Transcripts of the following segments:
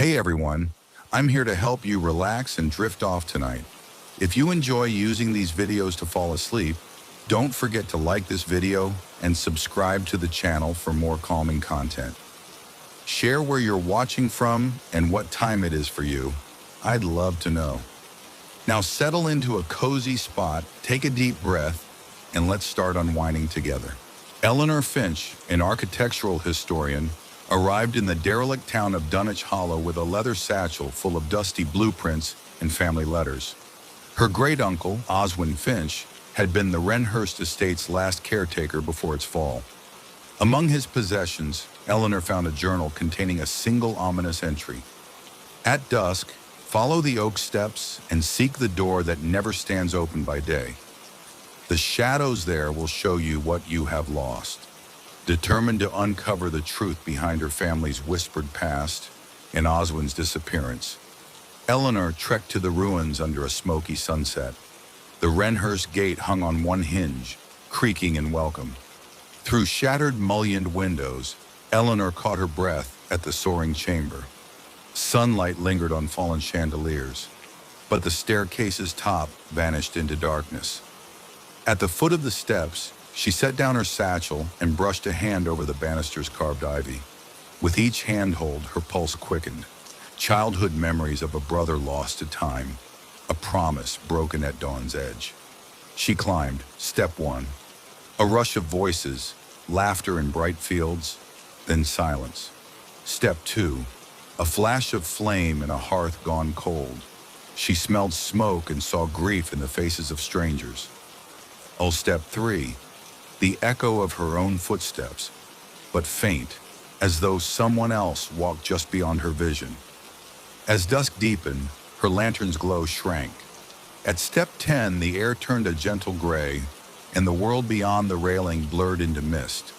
Hey everyone, I'm here to help you relax and drift off tonight. If you enjoy using these videos to fall asleep, don't forget to like this video and subscribe to the channel for more calming content. Share where you're watching from and what time it is for you. I'd love to know. Now settle into a cozy spot, take a deep breath, and let's start unwinding together. Eleanor Finch, an architectural historian, arrived in the derelict town of Dunwich Hollow with a leather satchel full of dusty blueprints and family letters. Her great-uncle, Oswin Finch, had been the Wrenhurst estate's last caretaker before its fall. Among his possessions, Eleanor found a journal containing a single ominous entry. At dusk, follow the oak steps and seek the door that never stands open by day. The shadows there will show you what you have lost. Determined to uncover the truth behind her family's whispered past and Oswin's disappearance, Eleanor trekked to the ruins under a smoky sunset. The Wrenhurst gate hung on one hinge, creaking in welcome. Through shattered mullioned windows, Eleanor caught her breath at the soaring chamber. Sunlight lingered on fallen chandeliers, but the staircase's top vanished into darkness. At the foot of the steps, she set down her satchel and brushed a hand over the banister's carved ivy. With each handhold, her pulse quickened. Childhood memories of a brother lost to time, a promise broken at dawn's edge. She climbed, step one. A rush of voices, laughter in bright fields, then silence. Step two, a flash of flame in a hearth gone cold. She smelled smoke and saw grief in the faces of strangers. Oh, step three, the echo of her own footsteps, but faint, as though someone else walked just beyond her vision. As dusk deepened, her lantern's glow shrank. At step 10, the air turned a gentle gray, and the world beyond the railing blurred into mist.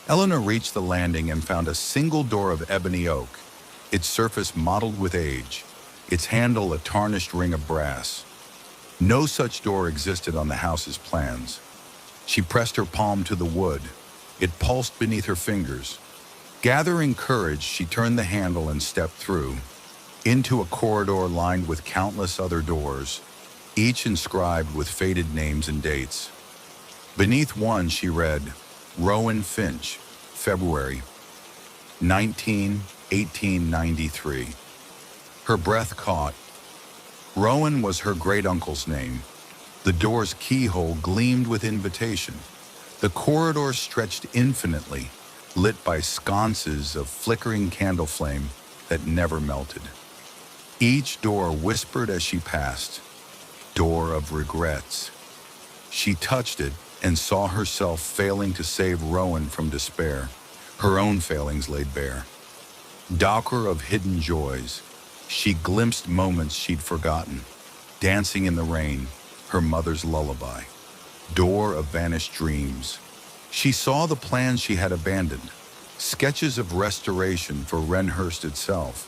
Eleanor reached the landing and found a single door of ebony oak, its surface mottled with age, its handle a tarnished ring of brass. No such door existed on the house's plans. She pressed her palm to the wood. It pulsed beneath her fingers. Gathering courage, she turned the handle and stepped through, into a corridor lined with countless other doors, each inscribed with faded names and dates. Beneath one, she read, Rowan Finch, February 19, 1893. Her breath caught. Rowan was her great-uncle's name. The door's keyhole gleamed with invitation. The corridor stretched infinitely, lit by sconces of flickering candle flame that never melted. Each door whispered as she passed, door of regrets. She touched it and saw herself failing to save Rowan from despair, her own failings laid bare. Docker of hidden joys, she glimpsed moments she'd forgotten, dancing in the rain, her mother's lullaby. Door of vanished dreams. She saw the plans she had abandoned, sketches of restoration for Wrenhurst itself.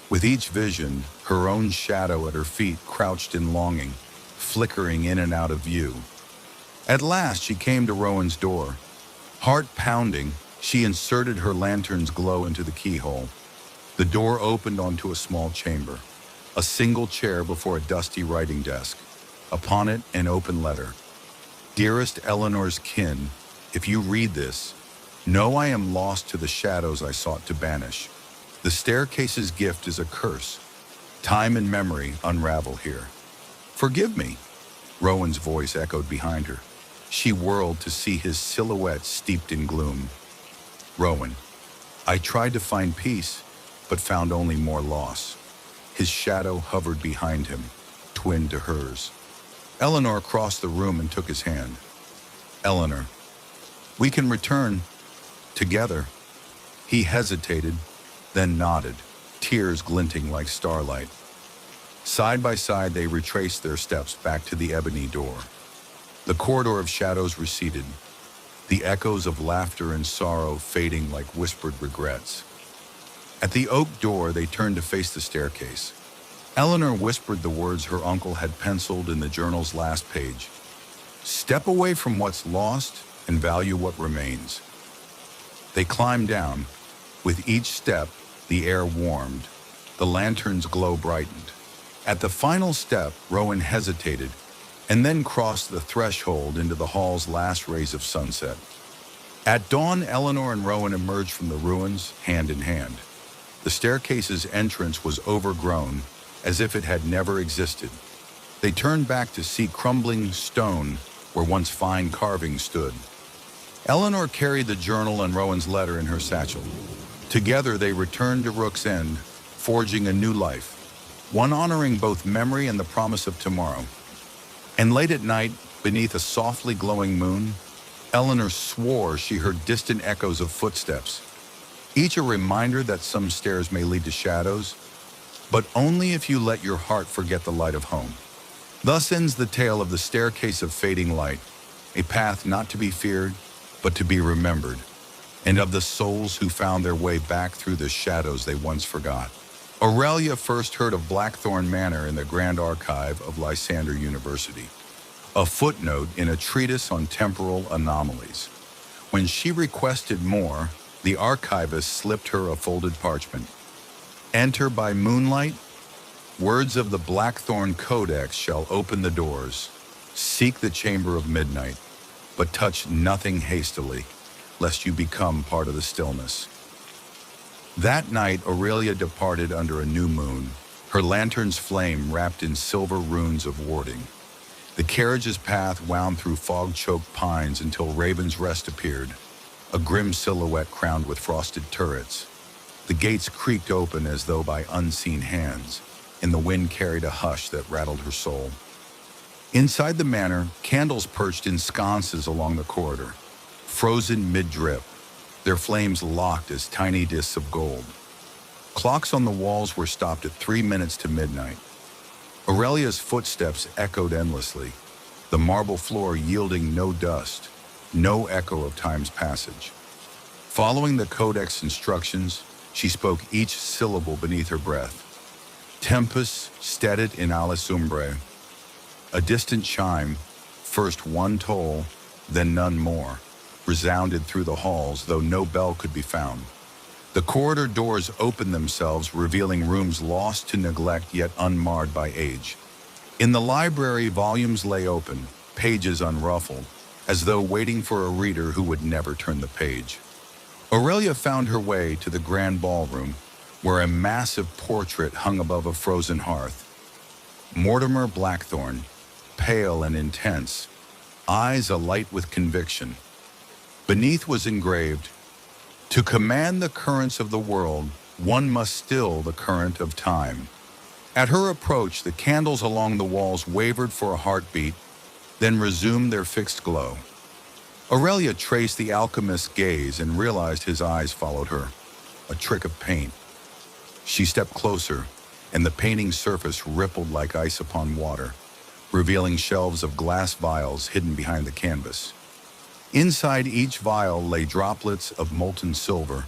With each vision, her own shadow at her feet crouched in longing, flickering in and out of view. At last, she came to Rowan's door. Heart pounding, she inserted her lantern's glow into the keyhole. The door opened onto a small chamber, a single chair before a dusty writing desk. Upon it, an open letter. Dearest Eleanor's kin, if you read this, know I am lost to the shadows I sought to banish. The staircase's gift is a curse. Time and memory unravel here. Forgive me, Rowan's voice echoed behind her. She whirled to see his silhouette steeped in gloom. Rowan, I tried to find peace, but found only more loss. His shadow hovered behind him, twin to hers. Eleanor crossed the room and took his hand. Eleanor, we can return together. He hesitated, then nodded, tears glinting like starlight. Side by side, they retraced their steps back to the ebony door. The corridor of shadows receded, the echoes of laughter and sorrow fading like whispered regrets. At the oak door, they turned to face the staircase. Eleanor whispered the words her uncle had penciled in the journal's last page. Step away from what's lost and value what remains. They climbed down. With each step, the air warmed, The lantern's glow brightened. At the final step, Rowan hesitated and then crossed the threshold into the hall's last rays of sunset. At dawn, Eleanor and Rowan emerged from the ruins, hand in hand. The staircase's entrance was overgrown, as if it had never existed. They turned back to see crumbling stone where once fine carving stood. Eleanor carried the journal and Rowan's letter in her satchel. Together they returned to Rook's End, forging a new life, one honoring both memory and the promise of tomorrow. And late at night, beneath a softly glowing moon, Eleanor swore she heard distant echoes of footsteps, each a reminder that some stairs may lead to shadows, but only if you let your heart forget the light of home. Thus ends the tale of the staircase of fading light, a path not to be feared, but to be remembered, and of the souls who found their way back through the shadows they once forgot. Aurelia first heard of Blackthorn Manor in the Grand Archive of Lysander University, a footnote in a treatise on temporal anomalies. When she requested more, the archivist slipped her a folded parchment. Enter by moonlight. Words of the Blackthorn Codex shall open the doors. Seek the chamber of midnight, but touch nothing hastily, lest you become part of the stillness. That night, Aurelia departed under a new moon, her lantern's flame wrapped in silver runes of warding. The carriage's path wound through fog-choked pines until Raven's Rest appeared, a grim silhouette crowned with frosted turrets. The gates creaked open as though by unseen hands, and the wind carried a hush that rattled her soul. Inside the manor, candles perched in sconces along the corridor, frozen mid-drip, their flames locked as tiny discs of gold. Clocks on the walls were stopped at 3 minutes to midnight. Aurelia's footsteps echoed endlessly, the marble floor yielding no dust, no echo of time's passage. Following the Codex instructions, she spoke each syllable beneath her breath. Tempus stetit in alis umbrae. A distant chime, first one toll, then none more, resounded through the halls, though no bell could be found. The corridor doors opened themselves, revealing rooms lost to neglect yet unmarred by age. In the library, volumes lay open, pages unruffled, as though waiting for a reader who would never turn the page. Aurelia found her way to the grand ballroom, where a massive portrait hung above a frozen hearth. Mortimer Blackthorn, pale and intense, eyes alight with conviction. Beneath was engraved, "To command the currents of the world, one must still the current of time." At her approach, the candles along the walls wavered for a heartbeat, then resumed their fixed glow. Aurelia traced the alchemist's gaze and realized his eyes followed her, a trick of paint. She stepped closer, and the painting's surface rippled like ice upon water, revealing shelves of glass vials hidden behind the canvas. Inside each vial lay droplets of molten silver,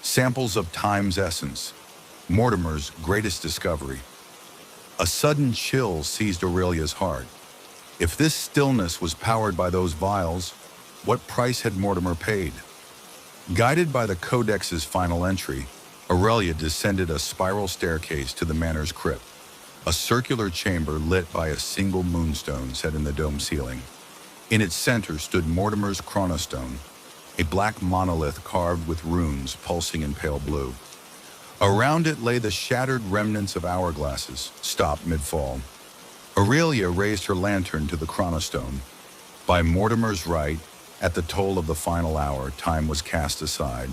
samples of time's essence, Mortimer's greatest discovery. A sudden chill seized Aurelia's heart. If this stillness was powered by those vials, what price had Mortimer paid? Guided by the Codex's final entry, Aurelia descended a spiral staircase to the manor's crypt, a circular chamber lit by a single moonstone set in the dome ceiling. In its center stood Mortimer's chronostone, a black monolith carved with runes pulsing in pale blue. Around it lay the shattered remnants of hourglasses, stopped mid-fall. Aurelia raised her lantern to the chronostone. By Mortimer's right, at the toll of the final hour, time was cast aside.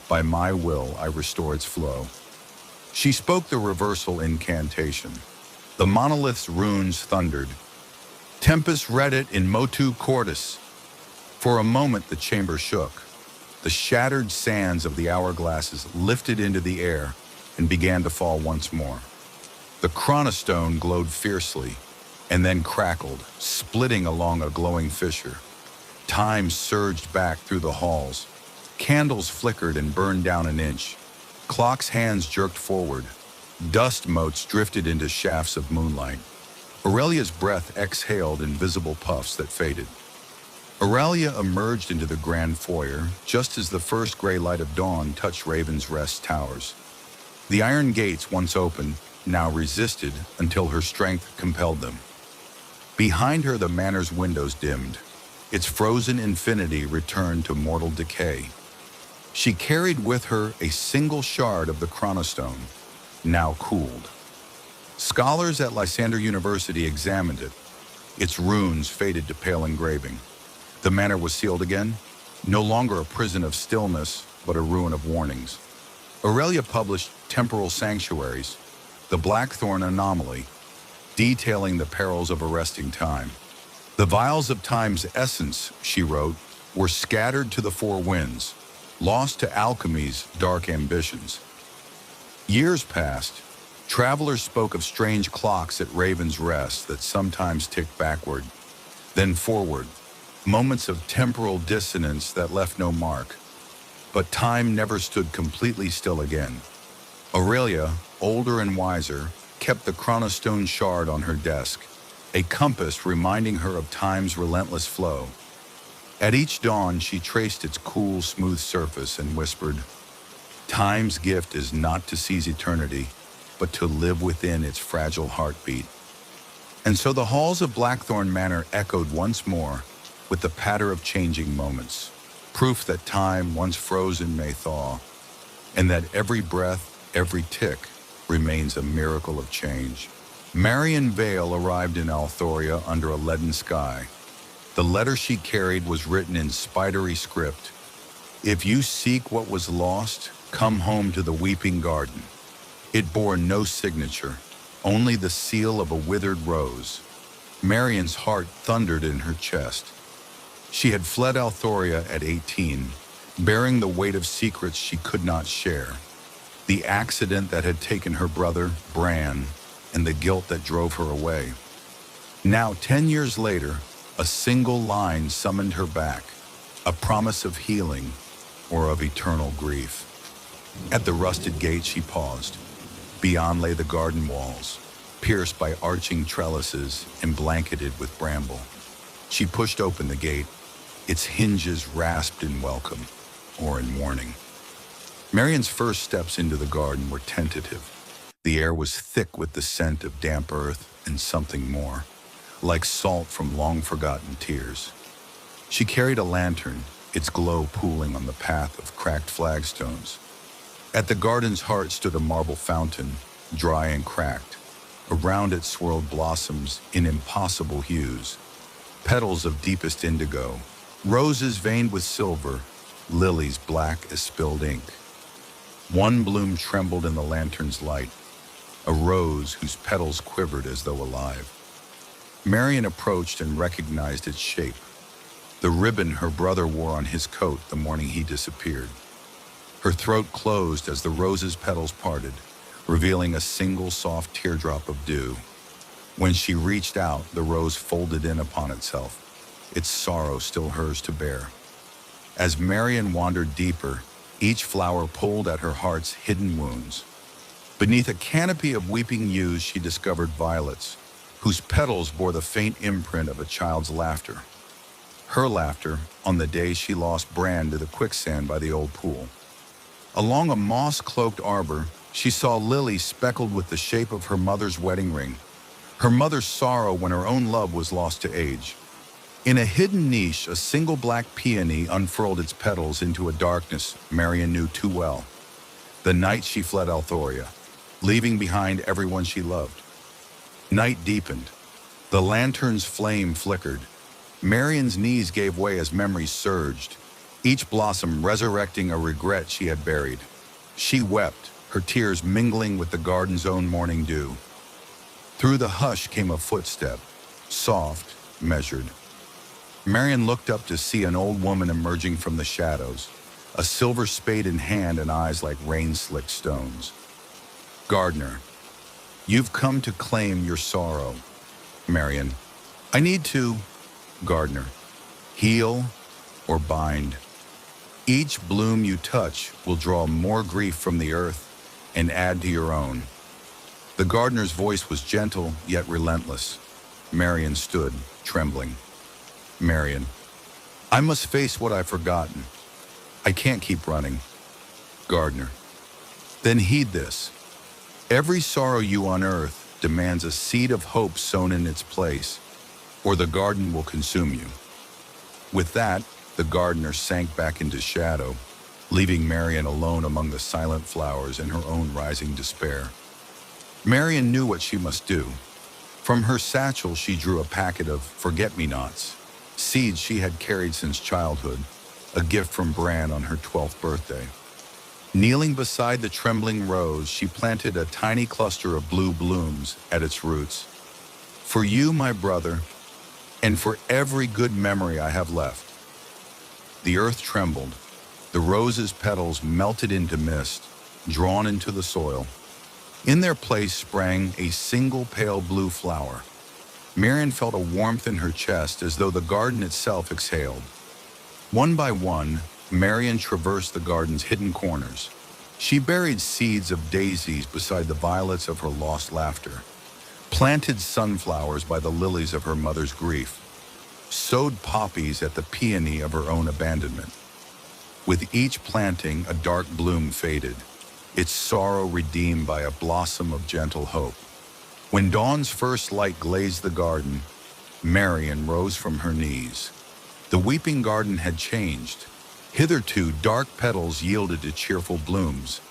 By my will, I restore its flow. She spoke the reversal incantation. The monolith's runes thundered. Tempus reddit in motu cordis. For a moment, the chamber shook. The shattered sands of the hourglasses lifted into the air and began to fall once more. The chronostone glowed fiercely and then crackled, splitting along a glowing fissure. Time surged back through the halls. Candles flickered and burned down an inch. Clocks' hands jerked forward. Dust motes drifted into shafts of moonlight. Aurelia's breath exhaled in visible puffs that faded. Aurelia emerged into the grand foyer just as the first gray light of dawn touched Raven's Rest towers. The iron gates, once open, now resisted until her strength compelled them. Behind her, the manor's windows dimmed. Its frozen infinity returned to mortal decay. She carried with her a single shard of the chronostone, now cooled. Scholars at Lysander University examined it. Its runes faded to pale engraving. The manor was sealed again, no longer a prison of stillness, but a ruin of warnings. Aurelia published Temporal Sanctuaries, the Blackthorn Anomaly, detailing the perils of arresting time. The vials of time's essence, she wrote, were scattered to the four winds, lost to alchemy's dark ambitions. Years passed. Travelers spoke of strange clocks at Raven's Rest that sometimes ticked backward, then forward, moments of temporal dissonance that left no mark. But time never stood completely still again. Aurelia, older and wiser, kept the chronostone shard on her desk, a compass reminding her of time's relentless flow. At each dawn, she traced its cool, smooth surface and whispered, "Time's gift is not to seize eternity, but to live within its fragile heartbeat." And so the halls of Blackthorn Manor echoed once more with the patter of changing moments, proof that time, once frozen, may thaw, and that every breath, every tick, remains a miracle of change. Marion Vale arrived in Althoria under a leaden sky. The letter she carried was written in spidery script. "If you seek what was lost, come home to the Weeping Garden." It bore no signature, only the seal of a withered rose. Marion's heart thundered in her chest. She had fled Althoria at 18, bearing the weight of secrets she could not share. The accident that had taken her brother, Bran, and the guilt that drove her away. Now, 10 years later, a single line summoned her back, a promise of healing or of eternal grief. At the rusted gate, she paused. Beyond lay the garden walls, pierced by arching trellises and blanketed with bramble. She pushed open the gate, its hinges rasped in welcome or in warning. Marion's first steps into the garden were tentative. The air was thick with the scent of damp earth and something more, like salt from long-forgotten tears. She carried a lantern, its glow pooling on the path of cracked flagstones. At the garden's heart stood a marble fountain, dry and cracked. Around it swirled blossoms in impossible hues, petals of deepest indigo, roses veined with silver, lilies black as spilled ink. One bloom trembled in the lantern's light, a rose whose petals quivered as though alive. Marion approached and recognized its shape, the ribbon her brother wore on his coat the morning he disappeared. Her throat closed as the rose's petals parted, revealing a single soft teardrop of dew. When she reached out, the rose folded in upon itself, its sorrow still hers to bear. As Marion wandered deeper, each flower pulled at her heart's hidden wounds. Beneath a canopy of weeping yews, she discovered violets, whose petals bore the faint imprint of a child's laughter. Her laughter on the day she lost Bran to the quicksand by the old pool. Along a moss-cloaked arbor, she saw lilies speckled with the shape of her mother's wedding ring, her mother's sorrow when her own love was lost to age. In a hidden niche, a single black peony unfurled its petals into a darkness Marion knew too well. The night she fled Althoria, leaving behind everyone she loved. Night deepened. The lantern's flame flickered. Marion's knees gave way as memories surged, each blossom resurrecting a regret she had buried. She wept, her tears mingling with the garden's own morning dew. Through the hush came a footstep, soft, measured. Marion looked up to see an old woman emerging from the shadows, a silver spade in hand and eyes like rain-slicked stones. "Gardener, you've come to claim your sorrow." Marion, "I need to," Gardener, "heal or bind. Each bloom you touch will draw more grief from the earth and add to your own." The gardener's voice was gentle yet relentless. Marion stood, trembling. Marion, "I must face what I've forgotten. I can't keep running." Gardener, "Then heed this. Every sorrow you unearth demands a seed of hope sown in its place, or the garden will consume you. With that, the gardener sank back into shadow, leaving Marian alone among the silent flowers in her own rising despair. Marian knew what she must do. From her satchel she drew a packet of forget-me-nots, seeds she had carried since childhood, a gift from Bran on her 12th birthday. Kneeling beside the trembling rose, she planted a tiny cluster of blue blooms at its roots. For you, my brother, and for every good memory I have left. The earth trembled. The rose's petals melted into mist, drawn into the soil. In their place sprang a single pale blue flower. Marian felt a warmth in her chest as though the garden itself exhaled. One by one, Marian traversed the garden's hidden corners. She buried seeds of daisies beside the violets of her lost laughter, planted sunflowers by the lilies of her mother's grief, sowed poppies at the peony of her own abandonment. With each planting, a dark bloom faded, its sorrow redeemed by a blossom of gentle hope. When dawn's first light glazed the garden, Marian rose from her knees. The weeping garden had changed. Hitherto, dark petals yielded to cheerful blooms.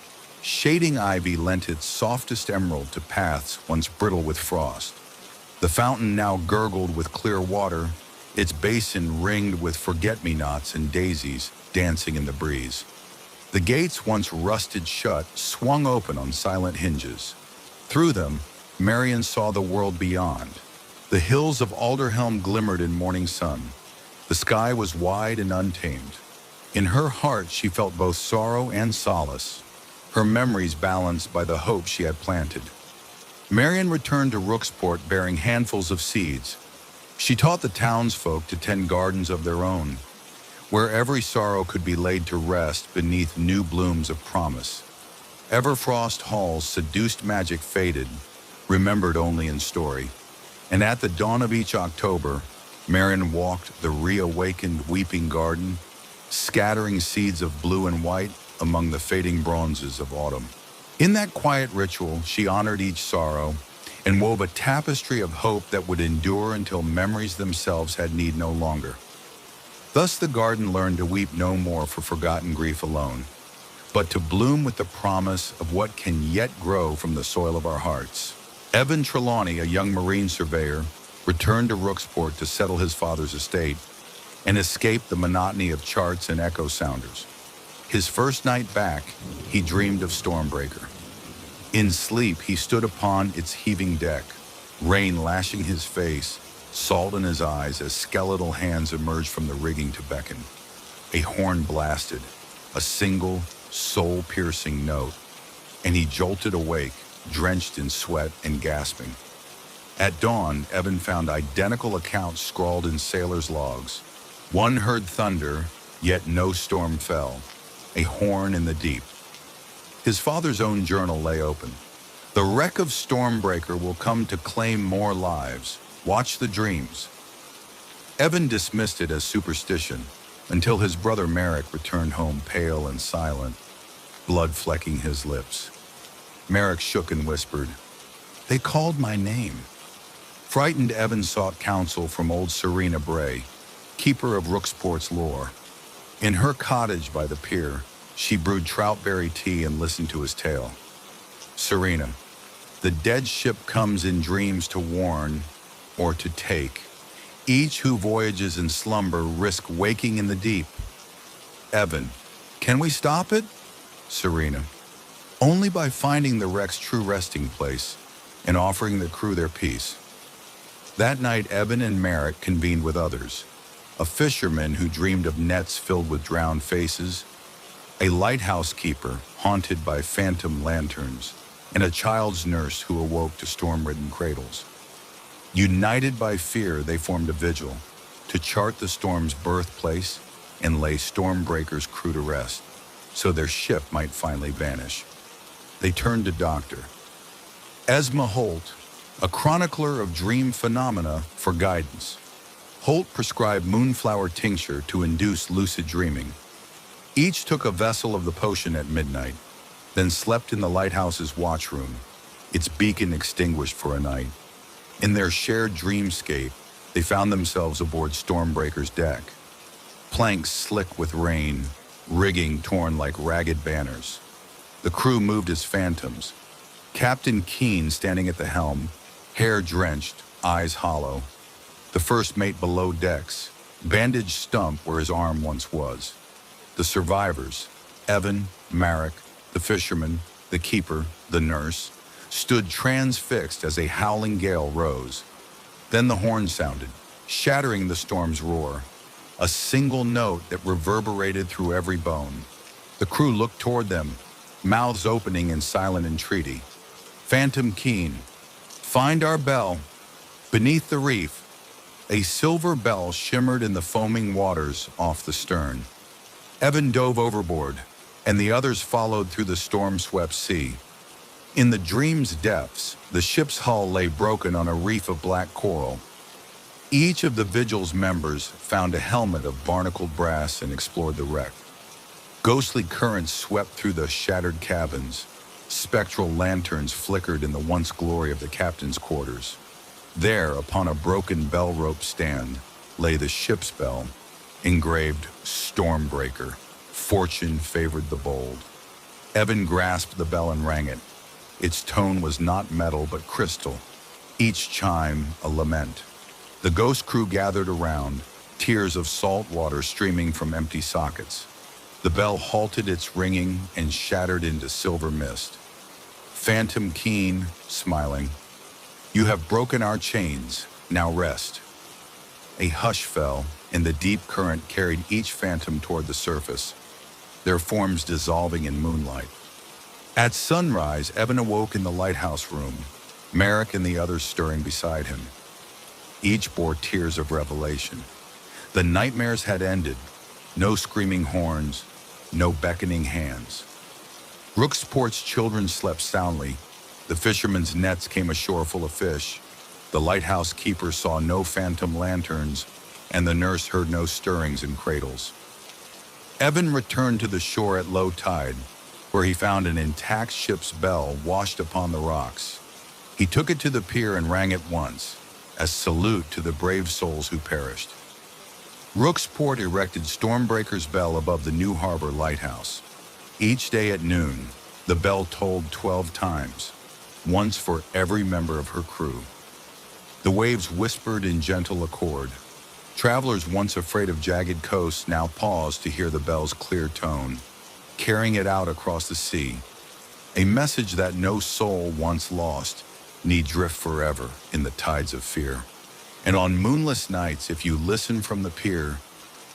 Shading ivy lent its softest emerald to paths once brittle with frost. The fountain now gurgled with clear water, its basin ringed with forget-me-nots and daisies dancing in the breeze. The gates, once rusted shut, swung open on silent hinges. Through them, Marian saw the world beyond. The hills of Alderhelm glimmered in morning sun. The sky was wide and untamed. In her heart, she felt both sorrow and solace, her memories balanced by the hope she had planted. Marian returned to Rooksport bearing handfuls of seeds. She taught the townsfolk to tend gardens of their own, where every sorrow could be laid to rest beneath new blooms of promise. Everfrost Hall's seduced magic faded, remembered only in story. And at the dawn of each October, Marian walked the reawakened weeping garden, scattering seeds of blue and white among the fading bronzes of autumn. In that quiet ritual, she honored each sorrow and wove a tapestry of hope that would endure until memories themselves had need no longer. Thus the garden learned to weep no more for forgotten grief alone, but to bloom with the promise of what can yet grow from the soil of our hearts. Evan Trelawney, a young marine surveyor, returned to Rooksport to settle his father's estate and escape the monotony of charts and echo sounders. His first night back, he dreamed of Stormbreaker. In sleep, he stood upon its heaving deck, rain lashing his face, salt in his eyes as skeletal hands emerged from the rigging to beckon. A horn blasted, a single, soul-piercing note, and he jolted awake, drenched in sweat and gasping. At dawn, Evan found identical accounts scrawled in sailors' logs. One heard thunder, yet no storm fell, a horn in the deep. His father's own journal lay open. The wreck of Stormbreaker will come to claim more lives. Watch the dreams. Evan dismissed it as superstition until his brother Merrick returned home pale and silent, blood flecking his lips. Merrick shook and whispered, "They called my name." Frightened, Evan sought counsel from old Serena Bray, keeper of Rooksport's lore. In her cottage by the pier, she brewed troutberry tea and listened to his tale. "Serena, the dead ship comes in dreams to warn or to take. Each who voyages in slumber risk waking in the deep." Evan, "Can we stop it?" Serena, "Only by finding the wreck's true resting place and offering the crew their peace." That night, Evan and Merrick convened with others, a fisherman who dreamed of nets filled with drowned faces, a lighthouse keeper haunted by phantom lanterns, and a child's nurse who awoke to storm-ridden cradles. United by fear, they formed a vigil to chart the storm's birthplace and lay Stormbreaker's crew to rest, so their ship might finally vanish. They turned to Dr. Esma Holt, a chronicler of dream phenomena, for guidance. Holt prescribed moonflower tincture to induce lucid dreaming. Each took a vessel of the potion at midnight, then slept in the lighthouse's watchroom, its beacon extinguished for a night. In their shared dreamscape, they found themselves aboard Stormbreaker's deck, planks slick with rain, rigging torn like ragged banners. The crew moved as phantoms, Captain Keen standing at the helm, hair drenched, eyes hollow. The first mate below decks, bandaged stump where his arm once was. The survivors, Evan, Marek, the fisherman, the keeper, the nurse, stood transfixed as a howling gale rose. Then the horn sounded, shattering the storm's roar, a single note that reverberated through every bone. The crew looked toward them, mouths opening in silent entreaty. Phantom Keen, find our bell. Beneath the reef, a silver bell shimmered in the foaming waters off the stern. Evan dove overboard, and the others followed through the storm-swept sea. In the dream's depths, the ship's hull lay broken on a reef of black coral. Each of the vigil's members found a helmet of barnacled brass and explored the wreck. Ghostly currents swept through the shattered cabins. Spectral lanterns flickered in the once glory of the captain's quarters. There, upon a broken bell rope stand, lay the ship's bell, engraved Stormbreaker. Fortune favored the bold. Evan grasped the bell and rang it. Its tone was not metal but crystal, each chime a lament. The ghost crew gathered around, tears of salt water streaming from empty sockets. The bell halted its ringing and shattered into silver mist. Phantom Keen, smiling, you have broken our chains, now rest. A hush fell, and the deep current carried each phantom toward the surface, their forms dissolving in moonlight. At sunrise, Evan awoke in the lighthouse room, Marek and the others stirring beside him. Each bore tears of revelation. The nightmares had ended, no screaming horns, no beckoning hands. Rooksport's children slept soundly. The fishermen's nets came ashore full of fish. The lighthouse keeper saw no phantom lanterns, and the nurse heard no stirrings in cradles. Evan returned to the shore at low tide, where he found an intact ship's bell washed upon the rocks. He took it to the pier and rang it once, as salute to the brave souls who perished. Rooksport erected Stormbreaker's bell above the New Harbor lighthouse. Each day at noon, the bell tolled 12 times, once for every member of her crew. The waves whispered in gentle accord. Travelers once afraid of jagged coasts now paused to hear the bell's clear tone, carrying it out across the sea, a message that no soul once lost need drift forever in the tides of fear. And on moonless nights, if you listen from the pier,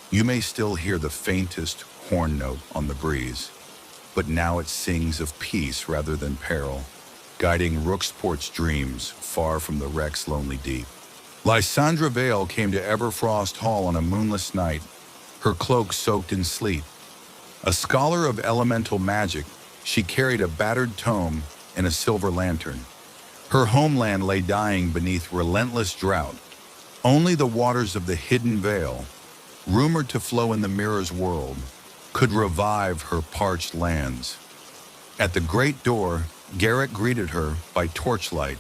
you may still hear the faintest horn note on the breeze. But now it sings of peace rather than peril, guiding Rooksport's dreams far from the wreck's lonely deep. Lysandra Vale came to Everfrost Hall on a moonless night, her cloak soaked in sleet. A scholar of elemental magic, she carried a battered tome and a silver lantern. Her homeland lay dying beneath relentless drought. Only the waters of the hidden vale, rumored to flow in the mirror's world, could revive her parched lands. At the great door, Garrick greeted her by torchlight.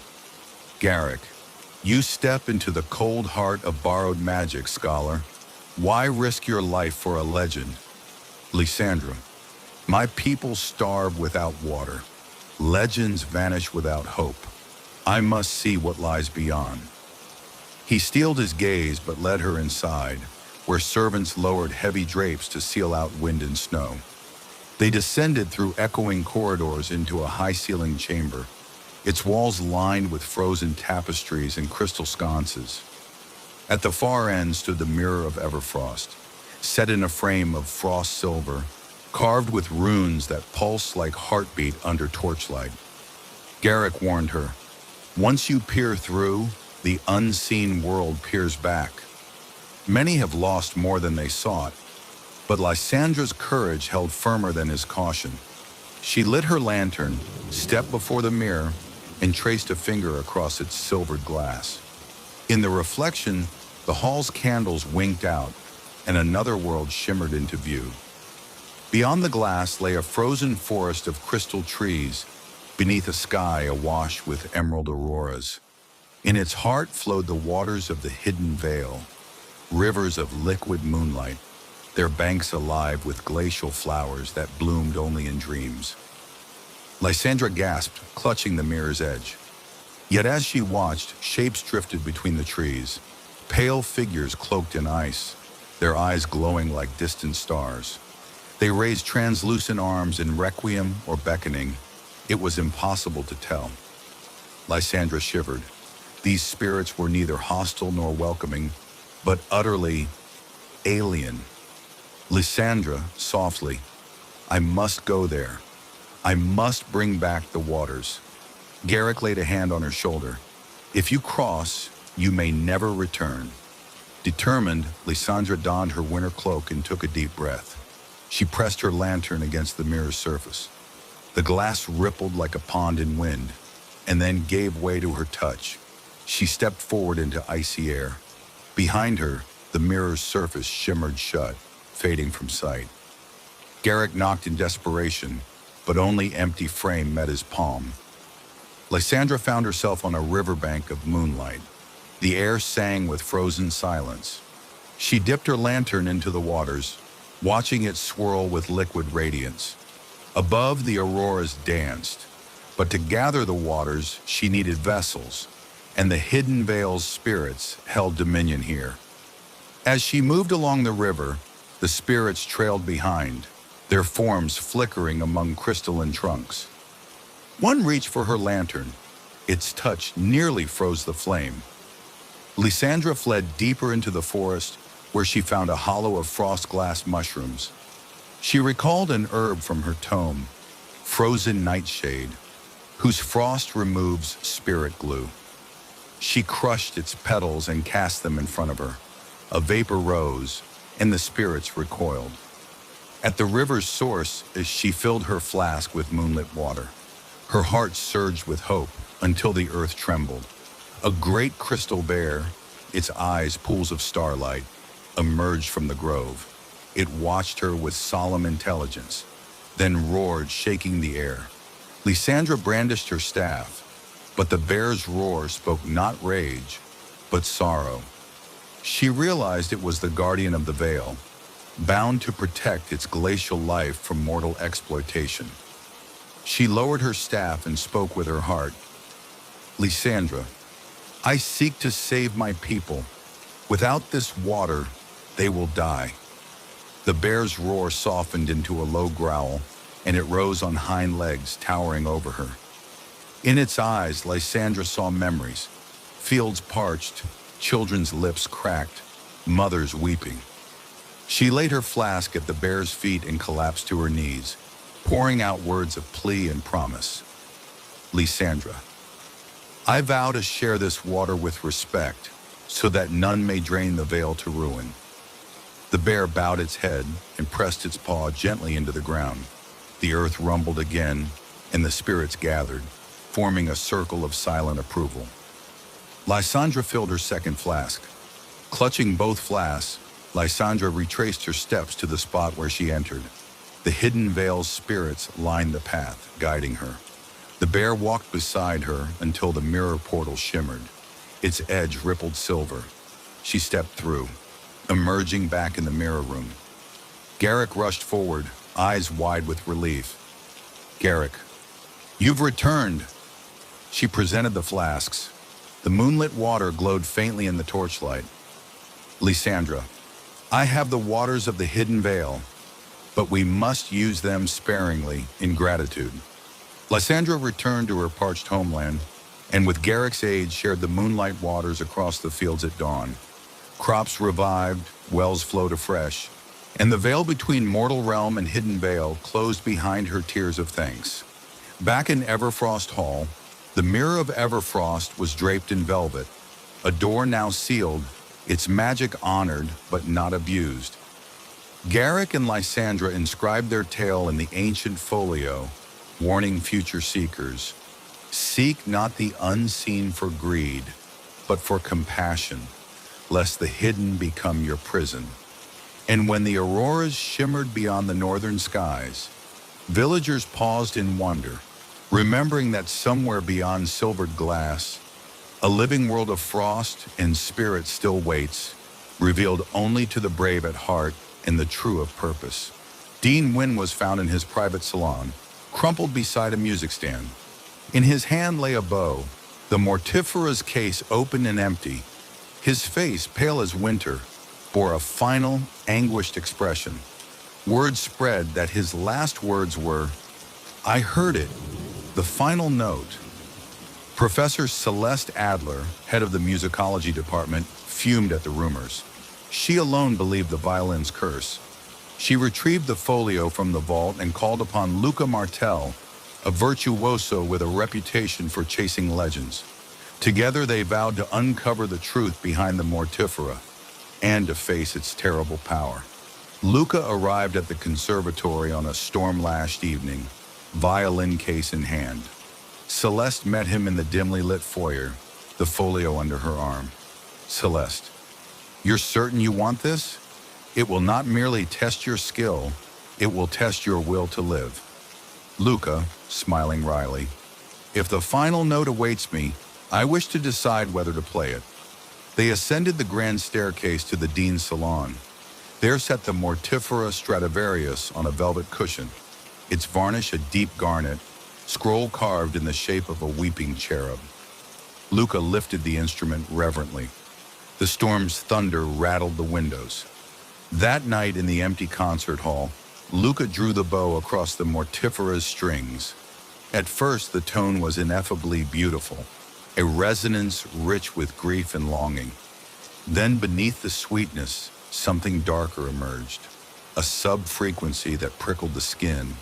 Garrick, you step into the cold heart of borrowed magic, scholar. Why risk your life for a legend? Lysandra, my people starve without water. Legends vanish without hope. I must see what lies beyond. He steeled his gaze but led her inside, where servants lowered heavy drapes to seal out wind and snow. They descended through echoing corridors into a high-ceilinged chamber, its walls lined with frozen tapestries and crystal sconces. At the far end stood the Mirror of Everfrost, set in a frame of frost silver, carved with runes that pulse like heartbeat under torchlight. Garrick warned her, once you peer through, the unseen world peers back. Many have lost more than they sought, but Lysandra's courage held firmer than his caution. She lit her lantern, stepped before the mirror, and traced a finger across its silvered glass. In the reflection, the hall's candles winked out, and another world shimmered into view. Beyond the glass lay a frozen forest of crystal trees, beneath a sky awash with emerald auroras. In its heart flowed the waters of the hidden vale, rivers of liquid moonlight, their banks alive with glacial flowers that bloomed only in dreams. Lysandra gasped, clutching the mirror's edge. Yet as she watched, shapes drifted between the trees, pale figures cloaked in ice, their eyes glowing like distant stars. They raised translucent arms in requiem or beckoning. It was impossible to tell. Lysandra shivered. These spirits were neither hostile nor welcoming, but utterly alien. Lysandra, softly, I must go there. I must bring back the waters. Garrick laid a hand on her shoulder. If you cross, you may never return. Determined, Lysandra donned her winter cloak and took a deep breath. She pressed her lantern against the mirror's surface. The glass rippled like a pond in wind, and then gave way to her touch. She stepped forward into icy air. Behind her, the mirror's surface shimmered shut, fading from sight. Garrick knocked in desperation, but only empty frame met his palm. Lysandra found herself on a riverbank of moonlight. The air sang with frozen silence. She dipped her lantern into the waters, watching it swirl with liquid radiance. Above, the auroras danced, but to gather the waters, she needed vessels, and the hidden vale's spirits held dominion here. As she moved along the river, the spirits trailed behind, their forms flickering among crystalline trunks. One reached for her lantern. Its touch nearly froze the flame. Lysandra fled deeper into the forest, where she found a hollow of frost glass mushrooms. She recalled an herb from her tome, frozen nightshade, whose frost removes spirit glue. She crushed its petals and cast them in front of her. A vapor rose, and the spirits recoiled. At the river's source, as she filled her flask with moonlit water, her heart surged with hope until the earth trembled. A great crystal bear, its eyes pools of starlight, emerged from the grove. It watched her with solemn intelligence, then roared, shaking the air. Lysandra brandished her staff, but the bear's roar spoke not rage, but sorrow. She realized it was the guardian of the vale, bound to protect its glacial life from mortal exploitation. She lowered her staff and spoke with her heart. Lysandra, I seek to save my people. Without this water, they will die. The bear's roar softened into a low growl, and it rose on hind legs, towering over her. In its eyes, Lysandra saw memories, fields parched, children's lips cracked, mothers weeping. She laid her flask at the bear's feet and collapsed to her knees, pouring out words of plea and promise. Lysandra, I vow to share this water with respect, so that none may drain the vale to ruin. The bear bowed its head and pressed its paw gently into the ground. The earth rumbled again, and the spirits gathered, forming a circle of silent approval. Lysandra filled her second flask. Clutching both flasks, Lysandra retraced her steps to the spot where she entered. The hidden vale's spirits lined the path, guiding her. The bear walked beside her until the mirror portal shimmered. Its edge rippled silver. She stepped through, emerging back in the mirror room. Garrick rushed forward, eyes wide with relief. Garrick, you've returned. She presented the flasks. The moonlit water glowed faintly in the torchlight. Lysandra, I have the waters of the hidden vale, but we must use them sparingly in gratitude. Lysandra returned to her parched homeland, and with Garrick's aid shared the moonlight waters across the fields at dawn. Crops revived, wells flowed afresh, and the veil between mortal realm and hidden vale closed behind her tears of thanks. Back in Everfrost Hall, the mirror of Everfrost was draped in velvet, a door now sealed, its magic honored but not abused. Garrick and Lysandra inscribed their tale in the ancient folio, warning future seekers, seek not the unseen for greed, but for compassion, lest the hidden become your prison. And when the auroras shimmered beyond the northern skies, villagers paused in wonder, remembering that somewhere beyond silvered glass, a living world of frost and spirit still waits, revealed only to the brave at heart and the true of purpose. Dean Wynn was found in his private salon, crumpled beside a music stand. In his hand lay a bow, the mortifera's case open and empty. His face, pale as winter, bore a final, anguished expression. Word spread that his last words were, "I heard it, the final note." Professor Celeste Adler, head of the musicology department, fumed at the rumors. She alone believed the violin's curse. She retrieved the folio from the vault and called upon Luca Martel, a virtuoso with a reputation for chasing legends. Together they vowed to uncover the truth behind the mortifera and to face its terrible power. Luca arrived at the conservatory on a storm-lashed evening, violin case in hand. Celeste met him in the dimly lit foyer, the folio under her arm. "Celeste, you're certain you want this? It will not merely test your skill, it will test your will to live." Luca, smiling wryly, "If the final note awaits me, I wish to decide whether to play it." They ascended the grand staircase to the dean's salon. There sat the mortifera Stradivarius on a velvet cushion, its varnish a deep garnet, scroll carved in the shape of a weeping cherub. Luca lifted the instrument reverently. The storm's thunder rattled the windows. That night in the empty concert hall, Luca drew the bow across the mortifera's strings. At first, the tone was ineffably beautiful, a resonance rich with grief and longing. Then beneath the sweetness, something darker emerged, a sub-frequency that prickled the skin,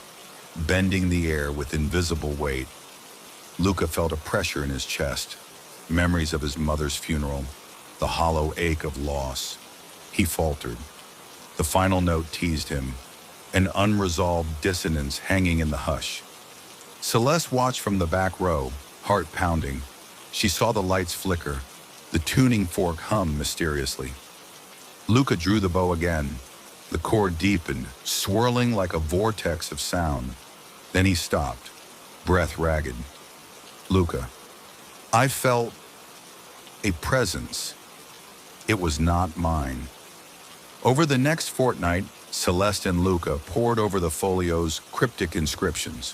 bending the air with invisible weight. Luca felt a pressure in his chest, memories of his mother's funeral, the hollow ache of loss. He faltered. The final note teased him, an unresolved dissonance hanging in the hush. Celeste watched from the back row, heart pounding. She saw the lights flicker, the tuning fork hum mysteriously. Luca drew the bow again. The chord deepened, swirling like a vortex of sound. Then he stopped, breath ragged. "Luca, I felt a presence. It was not mine." Over the next fortnight, Celeste and Luca pored over the folio's cryptic inscriptions.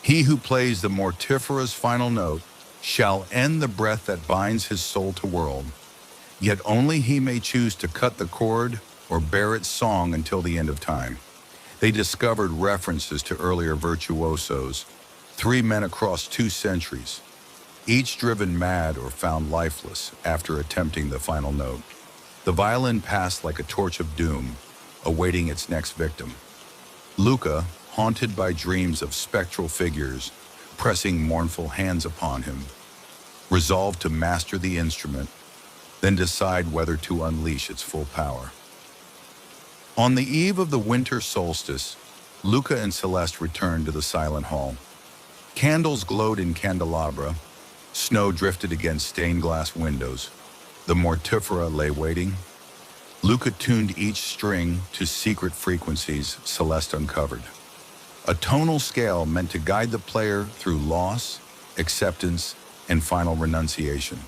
"He who plays the mortifera's final note shall end the breath that binds his soul to world. Yet only he may choose to cut the cord or bear its song until the end of time." They discovered references to earlier virtuosos, 3 men across 2 centuries, each driven mad or found lifeless after attempting the final note. The violin passed like a torch of doom, awaiting its next victim. Luca, haunted by dreams of spectral figures, pressing mournful hands upon him, resolved to master the instrument, then decide whether to unleash its full power. On the eve of the winter solstice, Luca and Celeste returned to the silent hall. Candles glowed in candelabra, snow drifted against stained glass windows. The mortifera lay waiting. Luca tuned each string to secret frequencies Celeste uncovered. A tonal scale meant to guide the player through loss, acceptance, and final renunciation.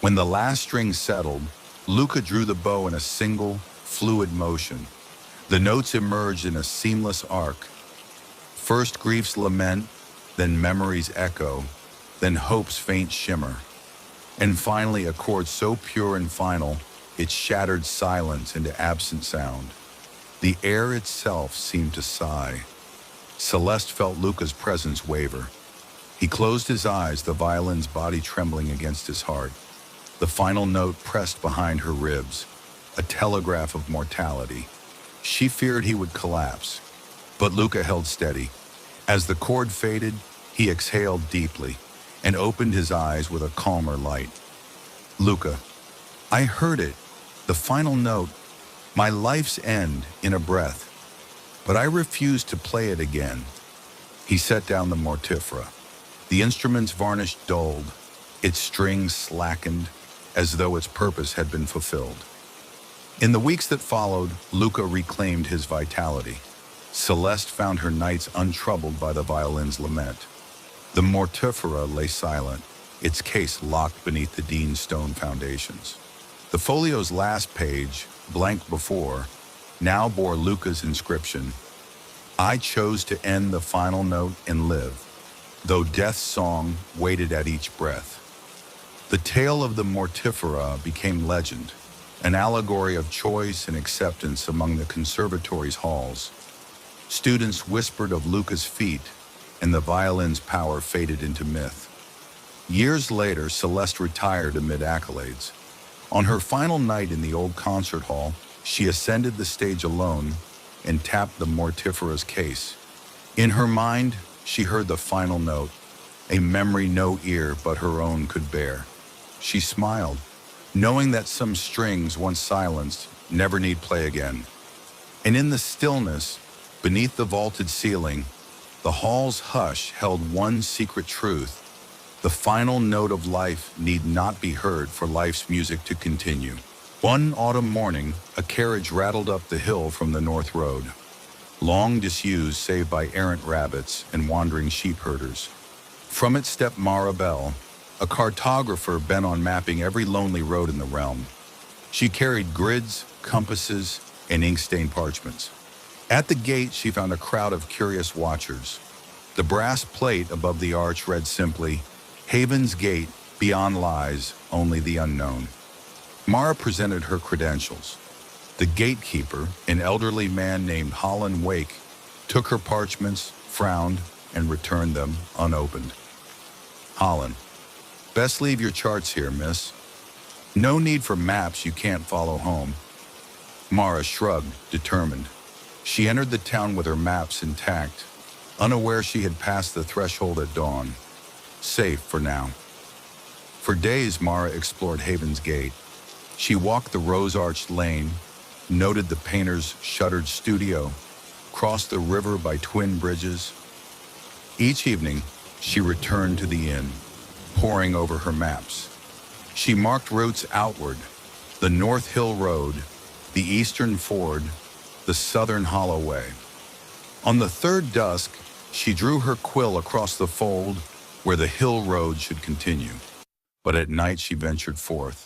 When the last string settled, Luca drew the bow in a single, fluid motion. The notes emerged in a seamless arc. First grief's lament, then memory's echo, then hope's faint shimmer, and finally a chord so pure and final, it shattered silence into absent sound. The air itself seemed to sigh. Celeste felt Luca's presence waver. He closed his eyes, the violin's body trembling against his heart. The final note pressed behind her ribs, a telegraph of mortality. She feared he would collapse, but Luca held steady. As the chord faded, he exhaled deeply and opened his eyes with a calmer light. "Luca, I heard it, the final note, my life's end in a breath, but I refuse to play it again." He set down the mortifera. The instrument's varnish dulled, its strings slackened, as though its purpose had been fulfilled. In the weeks that followed, Luca reclaimed his vitality. Celeste found her nights untroubled by the violin's lament. The mortifera lay silent, its case locked beneath the Dean's stone foundations. The folio's last page, blank before, now bore Luca's inscription: "I chose to end the final note and live, though death's song waited at each breath." The tale of the mortifera became legend, an allegory of choice and acceptance among the conservatory's halls. Students whispered of Luca's feat, and the violin's power faded into myth. Years later, Celeste retired amid accolades. On her final night in the old concert hall, she ascended the stage alone and tapped the mortifera's case. In her mind, she heard the final note, a memory no ear but her own could bear. She smiled, knowing that some strings, once silenced, never need play again. And in the stillness, beneath the vaulted ceiling, the hall's hush held one secret truth: the final note of life need not be heard for life's music to continue. One autumn morning, a carriage rattled up the hill from the North Road, long disused save by errant rabbits and wandering sheep herders. From it stepped Mara Bell, a cartographer bent on mapping every lonely road in the realm. She carried grids, compasses, and ink-stained parchments. At the gate, she found a crowd of curious watchers. The brass plate above the arch read simply, "Haven's Gate, beyond lies only the unknown." Mara presented her credentials. The gatekeeper, an elderly man named Holland Wake, took her parchments, frowned, and returned them unopened. "Holland, best leave your charts here, miss. No need for maps you can't follow home." Mara shrugged, determined. She entered the town with her maps intact, unaware she had passed the threshold at dawn. Safe for now. For days, Mara explored Haven's Gate. She walked the rose-arched lane, noted the painter's shuttered studio, crossed the river by twin bridges. Each evening, she returned to the inn, poring over her maps. She marked routes outward: the North Hill Road, the Eastern Ford, the Southern Holloway. On the third dusk, she drew her quill across the fold where the hill road should continue. But at night she ventured forth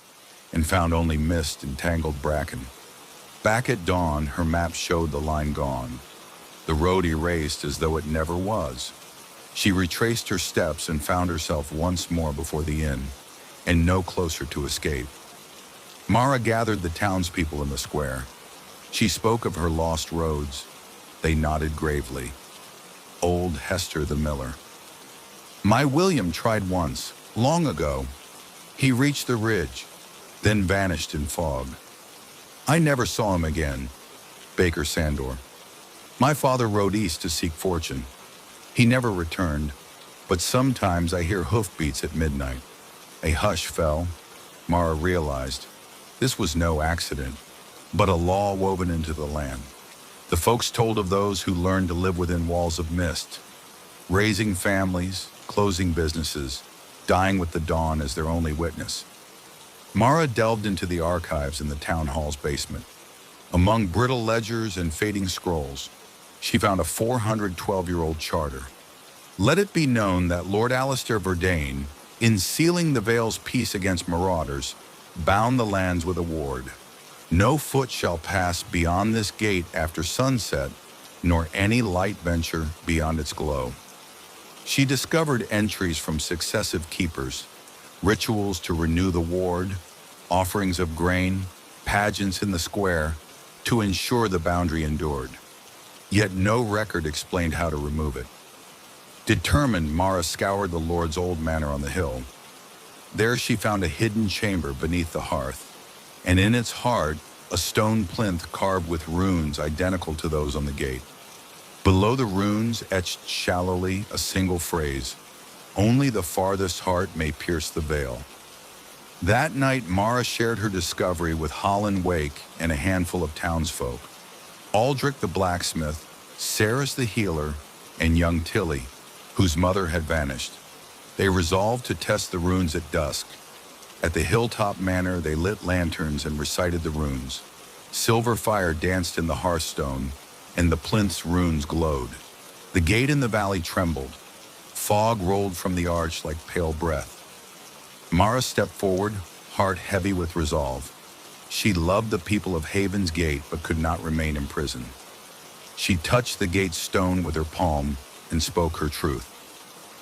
and found only mist and tangled bracken. Back at dawn, her map showed the line gone, the road erased as though it never was. She retraced her steps and found herself once more before the inn, and no closer to escape. Mara gathered the townspeople in the square. She spoke of her lost roads. They nodded gravely. Old Hester the miller. "My William tried once, long ago. He reached the ridge, then vanished in fog. I never saw him again." Baker Sandor. "My father rode east to seek fortune. He never returned, but sometimes I hear hoofbeats at midnight." A hush fell. Mara realized this was no accident, but a law woven into the land. The folks told of those who learned to live within walls of mist, raising families, closing businesses, dying with the dawn as their only witness. Mara delved into the archives in the town hall's basement. Among brittle ledgers and fading scrolls, she found a 412-year-old charter. Let it be known that Lord Alistair Verdane, in sealing the Vale's peace against marauders, bound the lands with a ward. No foot shall pass beyond this gate after sunset, nor any light venture beyond its glow. She discovered entries from successive keepers, rituals to renew the ward, offerings of grain, pageants in the square, to ensure the boundary endured. Yet no record explained how to remove it. Determined, Mara scoured the Lord's old manor on the hill. There she found a hidden chamber beneath the hearth, and in its heart, a stone plinth carved with runes identical to those on the gate. Below the runes, etched shallowly, a single phrase: "Only the farthest heart may pierce the veil." That night, Mara shared her discovery with Holland Wake and a handful of townsfolk: Aldrich the blacksmith, Saris the healer, and young Tilly, whose mother had vanished. They resolved to test the runes at dusk. At the hilltop manor, they lit lanterns and recited the runes. Silver fire danced in the hearthstone, and the plinth's runes glowed. The gate in the valley trembled. Fog rolled from the arch like pale breath. Mara stepped forward, heart heavy with resolve. She loved the people of Haven's Gate but could not remain imprisoned. She touched the gate's stone with her palm and spoke her truth.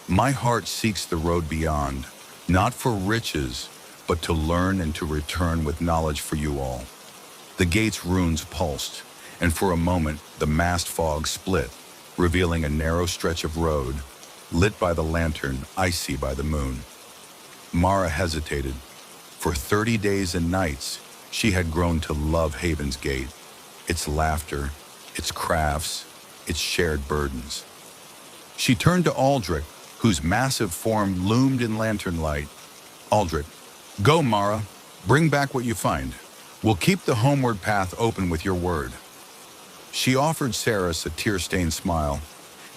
My heart seeks the road beyond, not for riches, but to learn and to return with knowledge for you all. The gate's runes pulsed, and for a moment the massed fog split, revealing a narrow stretch of road, lit by the lantern, icy by the moon. Mara hesitated. For 30 days and nights, she had grown to love Haven's Gate, its laughter, its crafts, its shared burdens. She turned to Aldrich, whose massive form loomed in lantern light. Aldrich, go, Mara. Bring back what you find. We'll keep the homeward path open with your word. She offered Saris a tear-stained smile.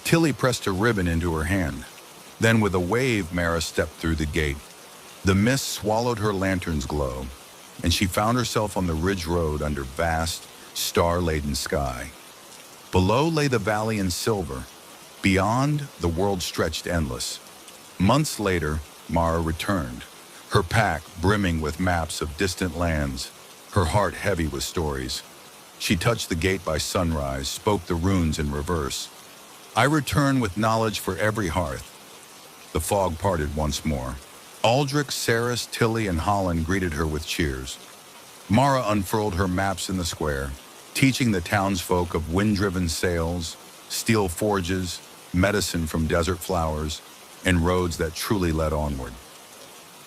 Tilly pressed a ribbon into her hand. Then with a wave, Mara stepped through the gate. The mist swallowed her lantern's glow, and she found herself on the ridge road under vast, star-laden sky. Below lay the valley in silver. Beyond, the world stretched endless. Months later, Mara returned, her pack brimming with maps of distant lands, her heart heavy with stories. She touched the gate by sunrise, spoke the runes in reverse. I return with knowledge for every hearth. The fog parted once more. Aldrich, Saris, Tilly, and Holland greeted her with cheers. Mara unfurled her maps in the square, teaching the townsfolk of wind-driven sails, steel forges, medicine from desert flowers, and roads that truly led onward.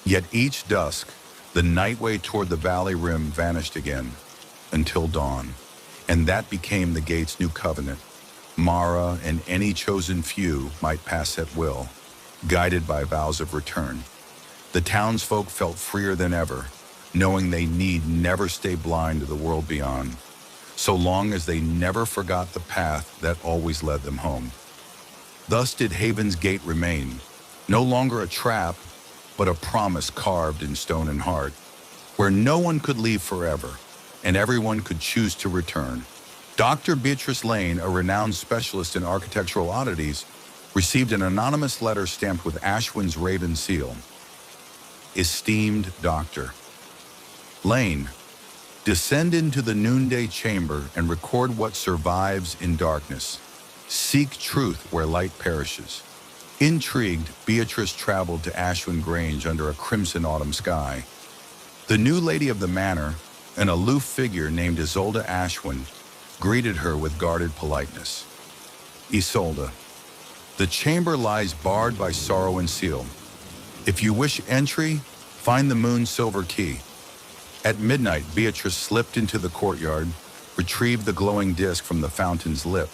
Yet each dusk, the nightway toward the valley rim vanished again, until dawn, and that became the gate's new covenant. Mara and any chosen few might pass at will, guided by vows of return. The townsfolk felt freer than ever, knowing they need never stay blind to the world beyond, so long as they never forgot the path that always led them home. Thus did Haven's Gate remain, no longer a trap, but a promise carved in stone and heart, where no one could leave forever, and everyone could choose to return. Dr. Beatrice Lane, a renowned specialist in architectural oddities, received an anonymous letter stamped with Ashwin's raven seal. Esteemed Doctor Lane, descend into the noonday chamber and record what survives in darkness. Seek truth where light perishes. Intrigued, Beatrice traveled to Ashwin Grange under a crimson autumn sky. The new lady of the manor, an aloof figure named Isolde Ashwin, greeted her with guarded politeness. Isolde, the chamber lies barred by sorrow and seal. If you wish entry, find the moon's silver key. At midnight, Beatrice slipped into the courtyard, retrieved the glowing disc from the fountain's lip,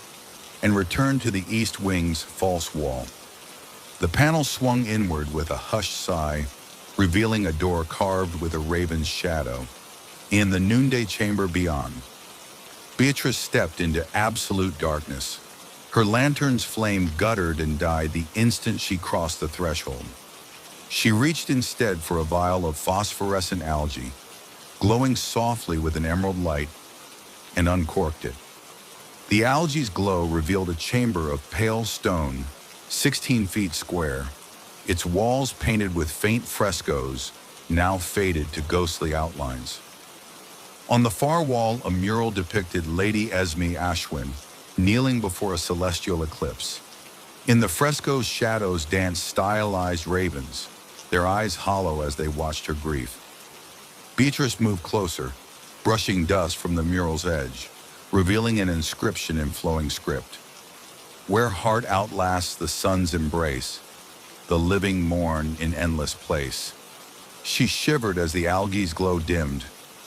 and returned to the east wing's false wall. The panel swung inward with a hushed sigh, revealing a door carved with a raven's shadow. In the noonday chamber beyond, Beatrice stepped into absolute darkness. Her lantern's flame guttered and died the instant she crossed the threshold. She reached instead for a vial of phosphorescent algae, glowing softly with an emerald light, and uncorked it. The algae's glow revealed a chamber of pale stone, 16 feet square, its walls painted with faint frescoes, now faded to ghostly outlines. On the far wall, a mural depicted Lady Esme Ashwin, kneeling before a celestial eclipse. In the fresco's shadows danced stylized ravens, their eyes hollow as they watched her grief. Beatrice moved closer, brushing dust from the mural's edge, revealing an inscription in flowing script. Where heart outlasts the sun's embrace, the living mourn in endless place. She shivered as the algae's glow dimmed.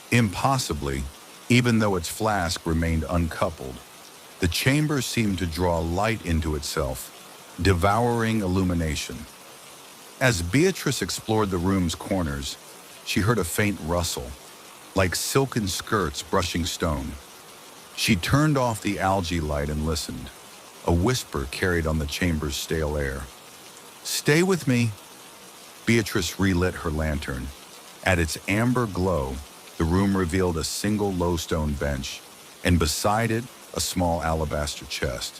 Impossibly, even though its flask remained uncoupled, the chamber seemed to draw light into itself, devouring illumination. As Beatrice explored the room's corners, she heard a faint rustle, like silken skirts brushing stone. She turned off the algae light and listened. A whisper carried on the chamber's stale air. "Stay with me." Beatrice relit her lantern. At its amber glow, the room revealed a single low stone bench, and beside it, a small alabaster chest.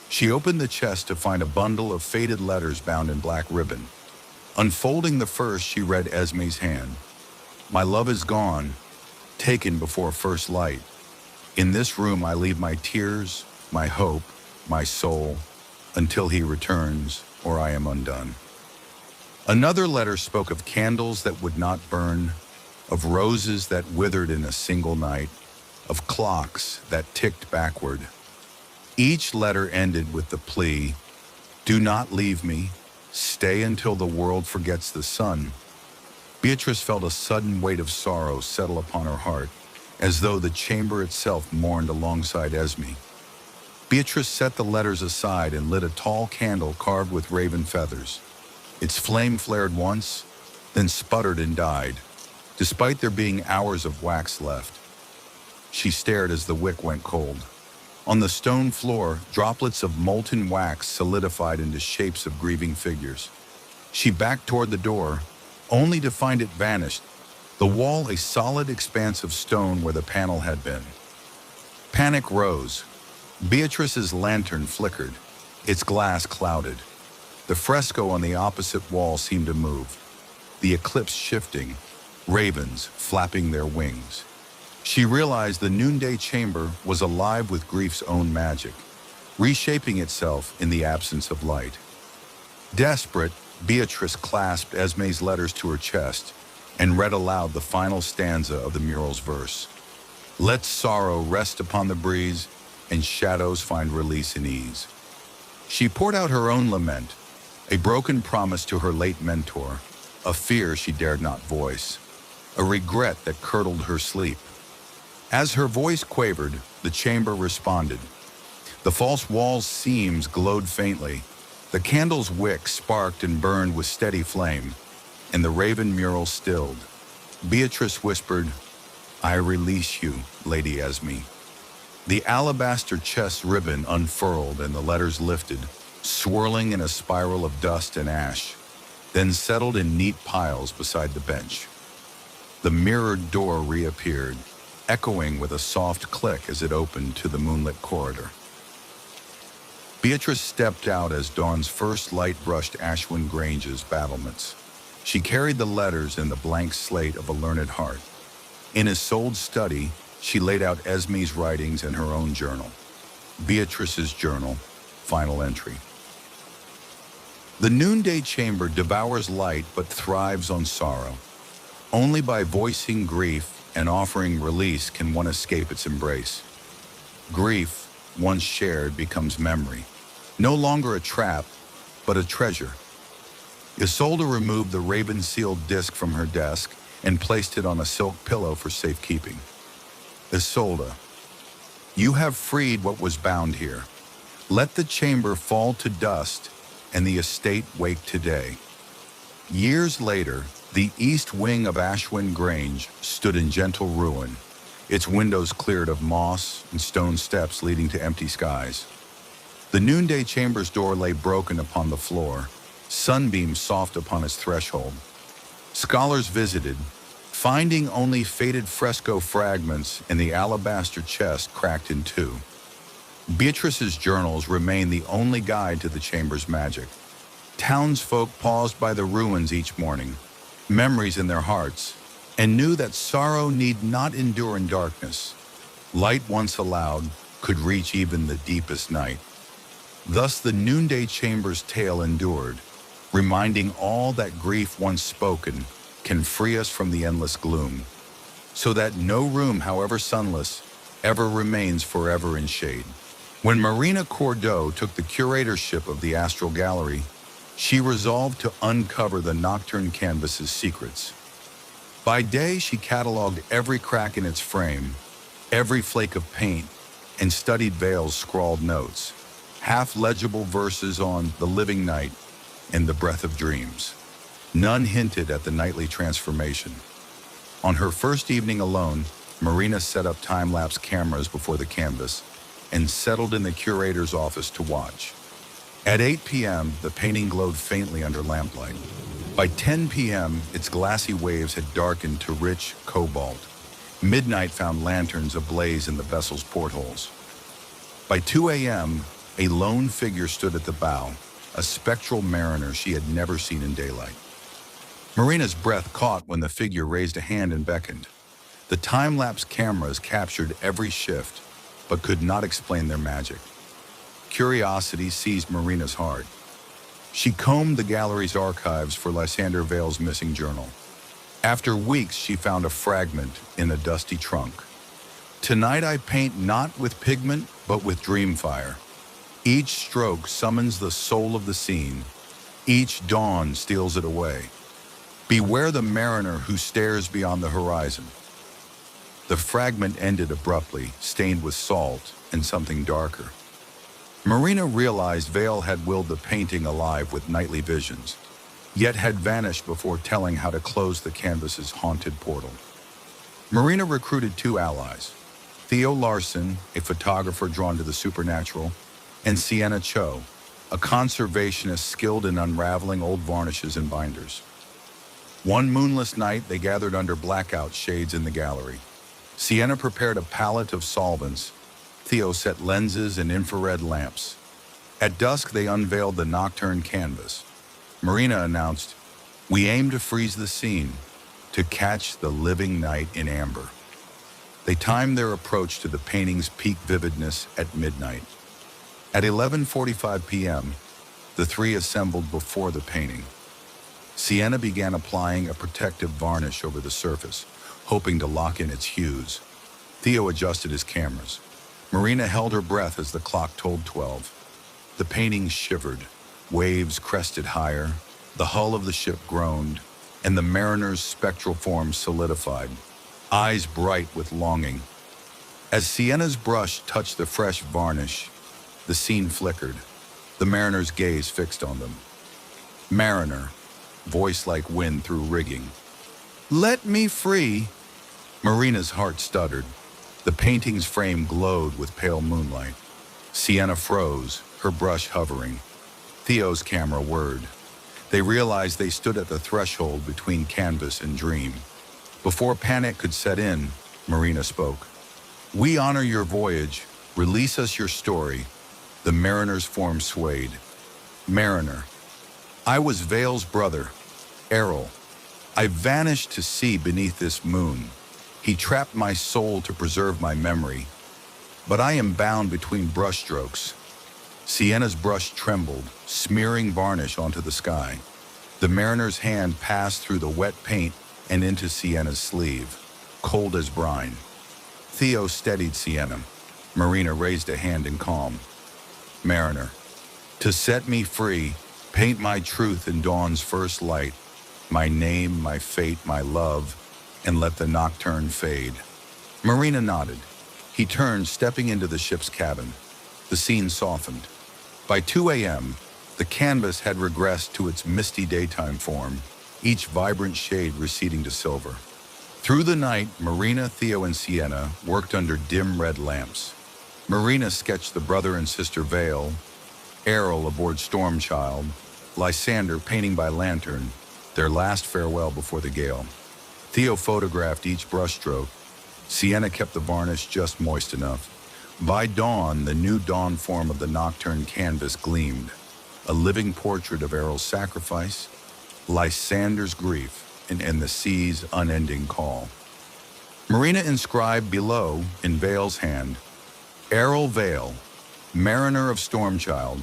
She opened the chest to find a bundle of faded letters bound in black ribbon. Unfolding the first, she read Esme's hand. My love is gone, taken before first light. In this room I leave my tears, my hope, my soul, until he returns, or I am undone. Another letter spoke of candles that would not burn, of roses that withered in a single night, of clocks that ticked backward. Each letter ended with the plea, do not leave me, stay until the world forgets the sun. Beatrice felt a sudden weight of sorrow settle upon her heart, as though the chamber itself mourned alongside Esme. Beatrice set the letters aside and lit a tall candle carved with raven feathers. Its flame flared once, then sputtered and died, despite there being hours of wax left. She stared as the wick went cold. On the stone floor, droplets of molten wax solidified into shapes of grieving figures. She backed toward the door, only to find it vanished, the wall a solid expanse of stone where the panel had been. Panic rose. Beatrice's lantern flickered, its glass clouded. The fresco on the opposite wall seemed to move, the eclipse shifting, ravens flapping their wings. She realized the noonday chamber was alive with grief's own magic, reshaping itself in the absence of light. Desperate, Beatrice clasped Esme's letters to her chest and read aloud the final stanza of the mural's verse. Let sorrow rest upon the breeze and shadows find release and ease. She poured out her own lament, a broken promise to her late mentor, a fear she dared not voice, a regret that curdled her sleep. As her voice quavered, the chamber responded. The false wall's seams glowed faintly, the candle's wick sparked and burned with steady flame, and the raven mural stilled. Beatrice whispered, I release you, Lady Esme. The alabaster chest ribbon unfurled and the letters lifted, swirling in a spiral of dust and ash, then settled in neat piles beside the bench. The mirrored door reappeared, echoing with a soft click as it opened to the moonlit corridor. Beatrice stepped out as dawn's first light brushed Ashwin Grange's battlements. She carried the letters in the blank slate of a learned heart. In Isolde's study, she laid out Esme's writings and her own journal. Beatrice's journal, final entry. The noonday chamber devours light but thrives on sorrow. Only by voicing grief and offering release can one escape its embrace. Grief, once shared, becomes memory, no longer a trap, but a treasure. Isolde removed the raven-sealed disc from her desk and placed it on a silk pillow for safekeeping. Isolde, you have freed what was bound here. Let the chamber fall to dust and the estate wake today. Years later, the east wing of Ashwin Grange stood in gentle ruin, its windows cleared of moss and stone steps leading to empty skies. The noonday chamber's door lay broken upon the floor, sunbeams soft upon its threshold. Scholars visited, finding only faded fresco fragments and the alabaster chest cracked in two. Beatrice's journals remain the only guide to the chamber's magic. Townsfolk paused by the ruins each morning, memories in their hearts, and knew that sorrow need not endure in darkness. Light once allowed could reach even the deepest night. Thus the noonday chamber's tale endured, reminding all that grief once spoken can free us from the endless gloom, so that no room, however sunless, ever remains forever in shade. When Marina Cordeau took the curatorship of the Astral Gallery, she resolved to uncover the nocturne canvas's secrets. By day, she cataloged every crack in its frame, every flake of paint, and studied Vale's scrawled notes, half-legible verses on the living night and the breath of dreams. None hinted at the nightly transformation. On her first evening alone, Marina set up time-lapse cameras before the canvas and settled in the curator's office to watch. At 8 p.m., the painting glowed faintly under lamplight. By 10 p.m., its glassy waves had darkened to rich cobalt. Midnight found lanterns ablaze in the vessel's portholes. By 2 a.m., A lone figure stood at the bow, a spectral mariner she had never seen in daylight. Marina's breath caught when the figure raised a hand and beckoned. The time-lapse cameras captured every shift, but could not explain their magic. Curiosity seized Marina's heart. She combed the gallery's archives for Lysander Vale's missing journal. After weeks, she found a fragment in a dusty trunk. Tonight I paint not with pigment, but with dream fire. Each stroke summons the soul of the scene. Each dawn steals it away. Beware the mariner who stares beyond the horizon. The fragment ended abruptly, stained with salt and something darker. Marina realized Vale had willed the painting alive with nightly visions, yet had vanished before telling how to close the canvas's haunted portal. Marina recruited two allies, Theo Larson, a photographer drawn to the supernatural, and Sienna Cho, a conservationist skilled in unraveling old varnishes and binders. One moonless night, they gathered under blackout shades in the gallery. Sienna prepared a palette of solvents. Theo set lenses and infrared lamps. At dusk, they unveiled the nocturne canvas. Marina announced, "We aim to freeze the scene, to catch the living night in amber." They timed their approach to the painting's peak vividness at midnight. At 11:45 p.m., the three assembled before the painting. Sienna began applying a protective varnish over the surface, hoping to lock in its hues. Theo adjusted his cameras. Marina held her breath as the clock told 12. The painting shivered. Waves crested higher. The hull of the ship groaned, and the mariner's spectral form solidified, eyes bright with longing. As Sienna's brush touched the fresh varnish, the scene flickered, the mariner's gaze fixed on them. "Mariner," voice like wind through rigging. "Let me free." Marina's heart stuttered. The painting's frame glowed with pale moonlight. Sienna froze, her brush hovering. Theo's camera whirred. They realized they stood at the threshold between canvas and dream. Before panic could set in, Marina spoke. "We honor your voyage. Release us your story." The mariner's form swayed. "Mariner, I was Vale's brother, Errol. I vanished to sea beneath this moon. He trapped my soul to preserve my memory. But I am bound between brushstrokes." Sienna's brush trembled, smearing varnish onto the sky. The mariner's hand passed through the wet paint and into Sienna's sleeve, cold as brine. Theo steadied Sienna. Marina raised a hand in calm. "Mariner, to set me free, paint my truth in dawn's first light, my name, my fate, my love, and let the nocturne fade." Marina nodded. He turned, stepping into the ship's cabin. The scene softened. By 2 a.m., the canvas had regressed to its misty daytime form, each vibrant shade receding to silver. Through the night, Marina, Theo, and Sienna worked under dim red lamps. Marina sketched the brother and sister Vale, Errol aboard Stormchild, Lysander painting by lantern, their last farewell before the gale. Theo photographed each brushstroke. Sienna kept the varnish just moist enough. By dawn, the new dawn form of the nocturne canvas gleamed, a living portrait of Errol's sacrifice, Lysander's grief, and the sea's unending call. Marina inscribed below, in Vale's hand, "Errol Vale, mariner of Stormchild,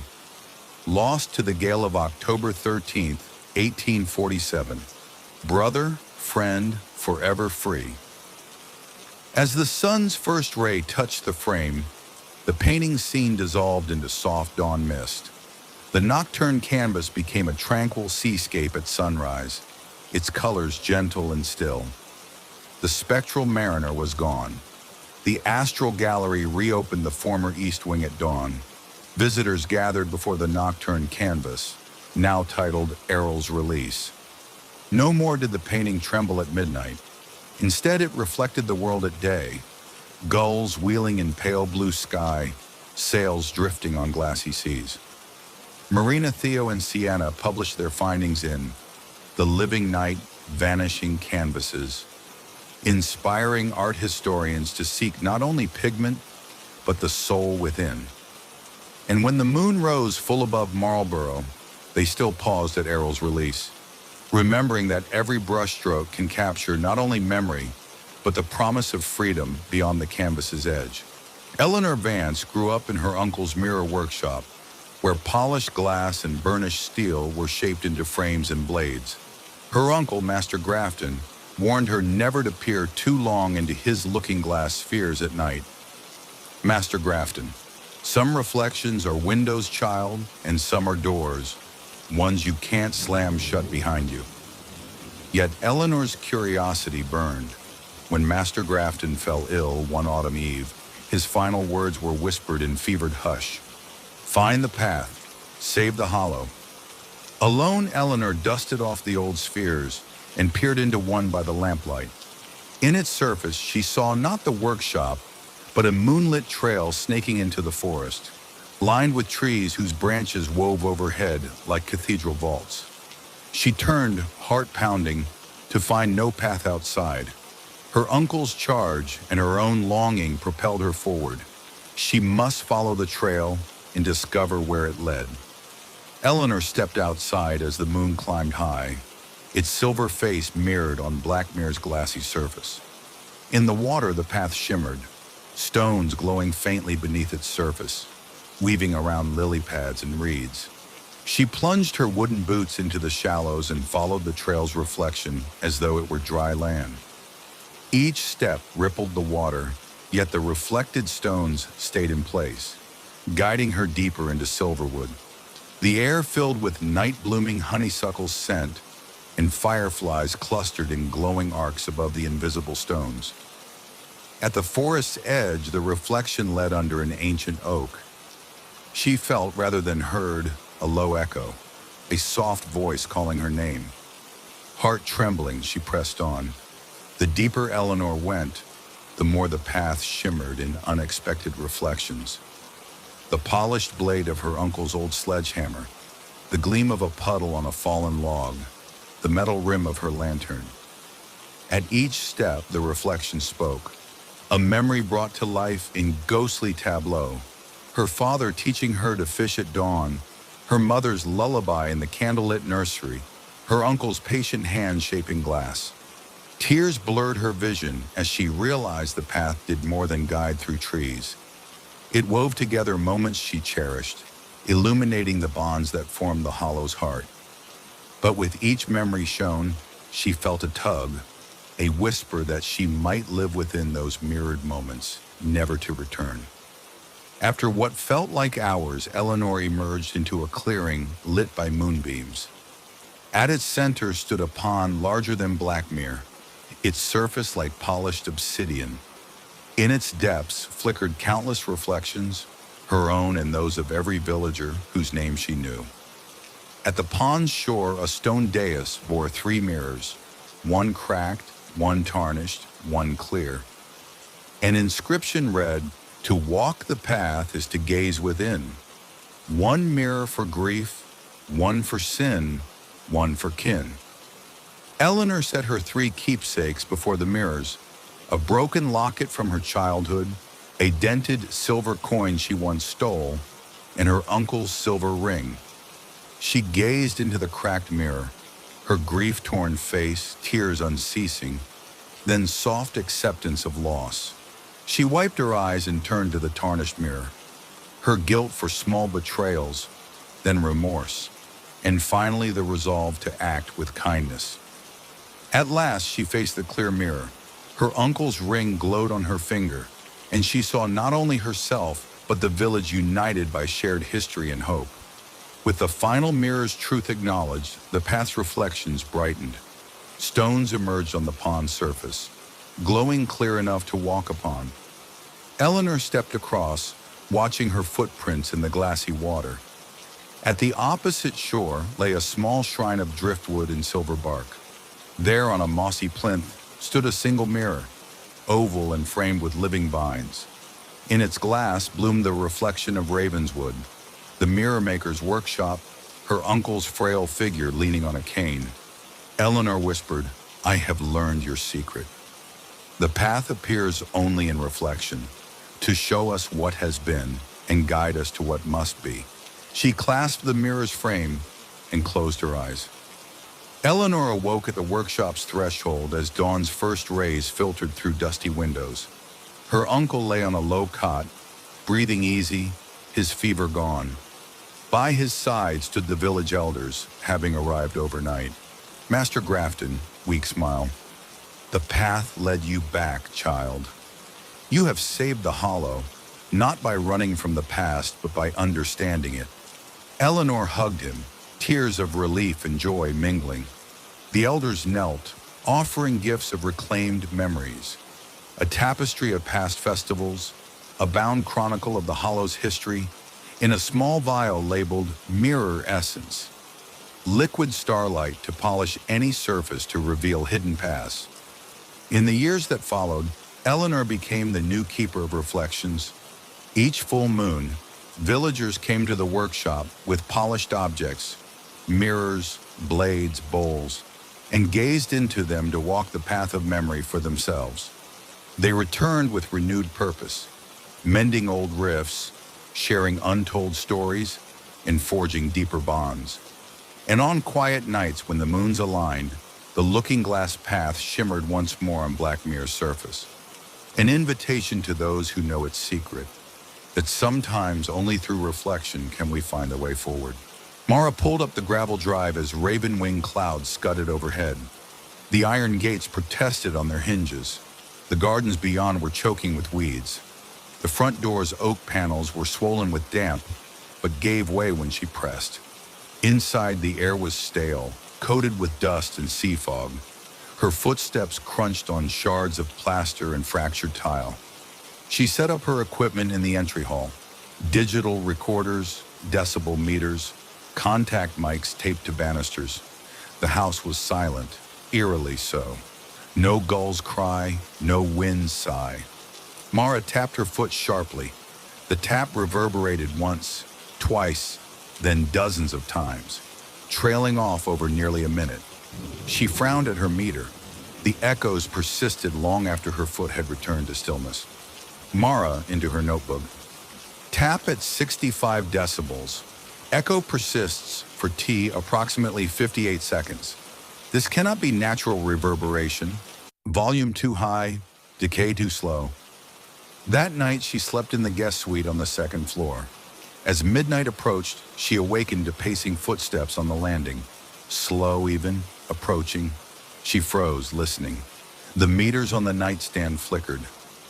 lost to the gale of October 13th, 1847. Brother, friend, forever free." As the sun's first ray touched the frame, the painting scene dissolved into soft dawn mist. The nocturne canvas became a tranquil seascape at sunrise, its colors gentle and still. The spectral mariner was gone. The astral gallery reopened the former east wing at dawn. Visitors gathered before the nocturne canvas, now titled Errol's Release. No more did the painting tremble at midnight. Instead, it reflected the world at day. Gulls wheeling in pale blue sky, sails drifting on glassy seas. Marina, Theo, and Sienna published their findings in The Living Night, Vanishing Canvases, inspiring art historians to seek not only pigment, but the soul within. And when the moon rose full above Marlborough, they still paused at Errol's release, remembering that every brushstroke can capture not only memory, but the promise of freedom beyond the canvas's edge. Eleanor Vance grew up in her uncle's mirror workshop, where polished glass and burnished steel were shaped into frames and blades. Her uncle, Master Grafton, warned her never to peer too long into his looking-glass spheres at night. Master Grafton: some reflections are windows, child, and some are doors, ones you can't slam shut behind you. Yet Eleanor's curiosity burned. When Master Grafton fell ill one autumn eve, his final words were whispered in fevered hush. "Find the path, save the hollow." Alone, Eleanor dusted off the old spheres and peered into one by the lamplight. In its surface, she saw not the workshop, but a moonlit trail snaking into the forest, lined with trees whose branches wove overhead like cathedral vaults. She turned, heart pounding, to find no path outside. Her uncle's charge and her own longing propelled her forward. She must follow the trail and discover where it led. Eleanor stepped outside as the moon climbed high, its silver face mirrored on Blackmere's glassy surface. In the water, the path shimmered, stones glowing faintly beneath its surface, weaving around lily pads and reeds. She plunged her wooden boots into the shallows and followed the trail's reflection as though it were dry land. Each step rippled the water, yet the reflected stones stayed in place, guiding her deeper into Silverwood. The air filled with night-blooming honeysuckle scent, and fireflies clustered in glowing arcs above the invisible stones. At the forest's edge, the reflection led under an ancient oak. She felt, rather than heard, a low echo, a soft voice calling her name. Heart trembling, she pressed on. The deeper Eleanor went, the more the path shimmered in unexpected reflections. The polished blade of her uncle's old sledgehammer, the gleam of a puddle on a fallen log, the metal rim of her lantern. At each step, the reflection spoke, a memory brought to life in ghostly tableau. Her father teaching her to fish at dawn, her mother's lullaby in the candlelit nursery, her uncle's patient hand shaping glass. Tears blurred her vision as she realized the path did more than guide through trees. It wove together moments she cherished, illuminating the bonds that formed the hollow's heart. But with each memory shown, she felt a tug, a whisper that she might live within those mirrored moments, never to return. After what felt like hours, Eleanor emerged into a clearing lit by moonbeams. At its center stood a pond larger than Blackmere, its surface like polished obsidian. In its depths flickered countless reflections, her own and those of every villager whose name she knew. At the pond's shore, a stone dais bore 3 mirrors, one cracked, one tarnished, one clear. An inscription read, "To walk the path is to gaze within. One mirror for grief, one for sin, one for kin." Eleanor set her 3 keepsakes before the mirrors, a broken locket from her childhood, a dented silver coin she once stole, and her uncle's silver ring. She gazed into the cracked mirror, her grief-torn face, tears unceasing, then soft acceptance of loss. She wiped her eyes and turned to the tarnished mirror, her guilt for small betrayals, then remorse, and finally the resolve to act with kindness. At last, she faced the clear mirror. Her uncle's ring glowed on her finger, and she saw not only herself, but the village united by shared history and hope. With the final mirror's truth acknowledged, the path's reflections brightened. Stones emerged on the pond's surface, glowing clear enough to walk upon. Eleanor stepped across, watching her footprints in the glassy water. At the opposite shore lay a small shrine of driftwood and silver bark. There, on a mossy plinth, stood a single mirror, oval and framed with living vines. In its glass bloomed the reflection of Ravenswood, the mirror maker's workshop, her uncle's frail figure leaning on a cane. Eleanor whispered, "I have learned your secret. The path appears only in reflection, to show us what has been and guide us to what must be. She clasped the mirror's frame and closed her eyes. Eleanor awoke at the workshop's threshold as dawn's first rays filtered through dusty windows. Her uncle lay on a low cot, breathing easy, his fever gone. By his side stood the village elders, having arrived overnight. Master Grafton, weak smile. The path led you back, child. You have saved the hollow, not by running from the past, but by understanding it. Eleanor hugged him, tears of relief and joy mingling. The elders knelt, offering gifts of reclaimed memories. A tapestry of past festivals, a bound chronicle of the hollow's history, in a small vial labeled Mirror Essence. Liquid starlight to polish any surface to reveal hidden paths. In the years that followed, Eleanor became the new keeper of reflections. Each full moon, villagers came to the workshop with polished objects, mirrors, blades, bowls, and gazed into them to walk the path of memory for themselves. They returned with renewed purpose, mending old rifts, sharing untold stories, and forging deeper bonds. And on quiet nights when the moons aligned, the looking glass path shimmered once more on Black Mirror's surface. An invitation to those who know its secret, that sometimes only through reflection can we find the way forward. Mara pulled up the gravel drive as raven-winged clouds scudded overhead. The iron gates protested on their hinges. The gardens beyond were choking with weeds. The front door's oak panels were swollen with damp, but gave way when she pressed. Inside, the air was stale, coated with dust and sea fog. Her footsteps crunched on shards of plaster and fractured tile. She set up her equipment in the entry hall. Digital recorders, decibel meters, contact mics taped to banisters. The house was silent, eerily so. No gull's cry, no wind's sigh. Mara tapped her foot sharply. The tap reverberated once, twice, then dozens of times, trailing off over nearly a minute. She frowned at her meter. The echoes persisted long after her foot had returned to stillness. Mara into her notebook. Tap at 65 decibels. Echo persists for T approximately 58 seconds. This cannot be natural reverberation. Volume too high, decay too slow. That night she slept in the guest suite on the second floor. As midnight approached, she awakened to pacing footsteps on the landing. Slow even, approaching. She froze, listening. The meters on the nightstand flickered.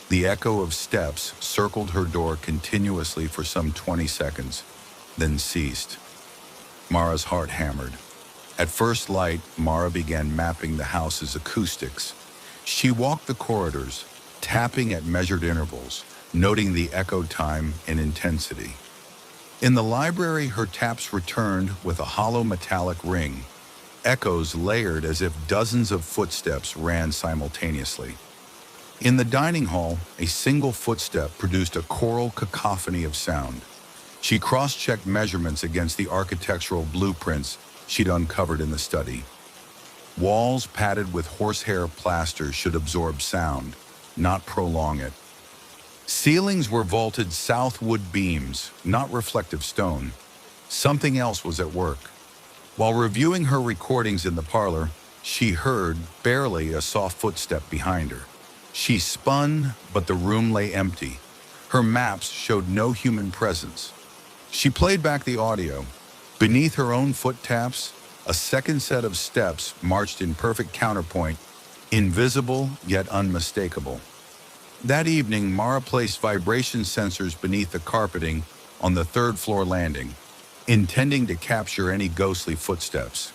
The echo of steps circled her door continuously for some 20 seconds, then ceased. Mara's heart hammered. At first light, Mara began mapping the house's acoustics. She walked the corridors, tapping at measured intervals, noting the echo time and intensity. In the library, her taps returned with a hollow metallic ring, echoes layered as if dozens of footsteps ran simultaneously. In the dining hall, a single footstep produced a choral cacophony of sound. She cross-checked measurements against the architectural blueprints she'd uncovered in the study. Walls padded with horsehair plaster should absorb sound, not prolong it. Ceilings were vaulted southwood beams, not reflective stone. Something else was at work. While reviewing her recordings in the parlor, she heard, barely, a soft footstep behind her. She spun, but the room lay empty. Her maps showed no human presence. She played back the audio. Beneath her own foot taps, a second set of steps marched in perfect counterpoint, invisible yet unmistakable. That evening, Mara placed vibration sensors beneath the carpeting on the third-floor landing, intending to capture any ghostly footsteps.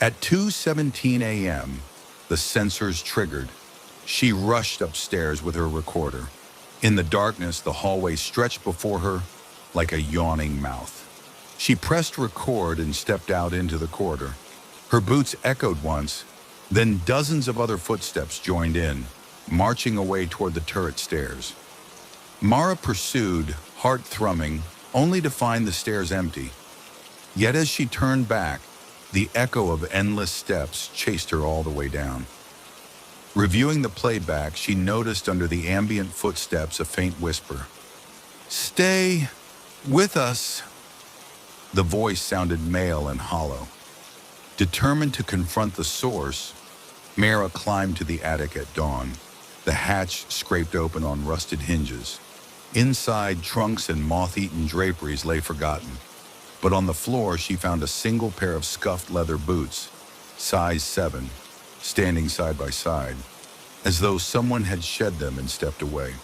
At 2:17 a.m., the sensors triggered. She rushed upstairs with her recorder. In the darkness, the hallway stretched before her like a yawning mouth. She pressed record and stepped out into the corridor. Her boots echoed once, then dozens of other footsteps joined in, marching away toward the turret stairs. Mara pursued, heart thrumming, only to find the stairs empty. Yet as she turned back, the echo of endless steps chased her all the way down. Reviewing the playback, she noticed under the ambient footsteps a faint whisper. Stay with us. The voice sounded male and hollow. Determined to confront the source, Mara climbed to the attic at dawn. The hatch scraped open on rusted hinges. Inside, trunks and moth-eaten draperies lay forgotten. But on the floor, she found a single pair of scuffed leather boots, size 7, standing side by side, as though someone had shed them and stepped away.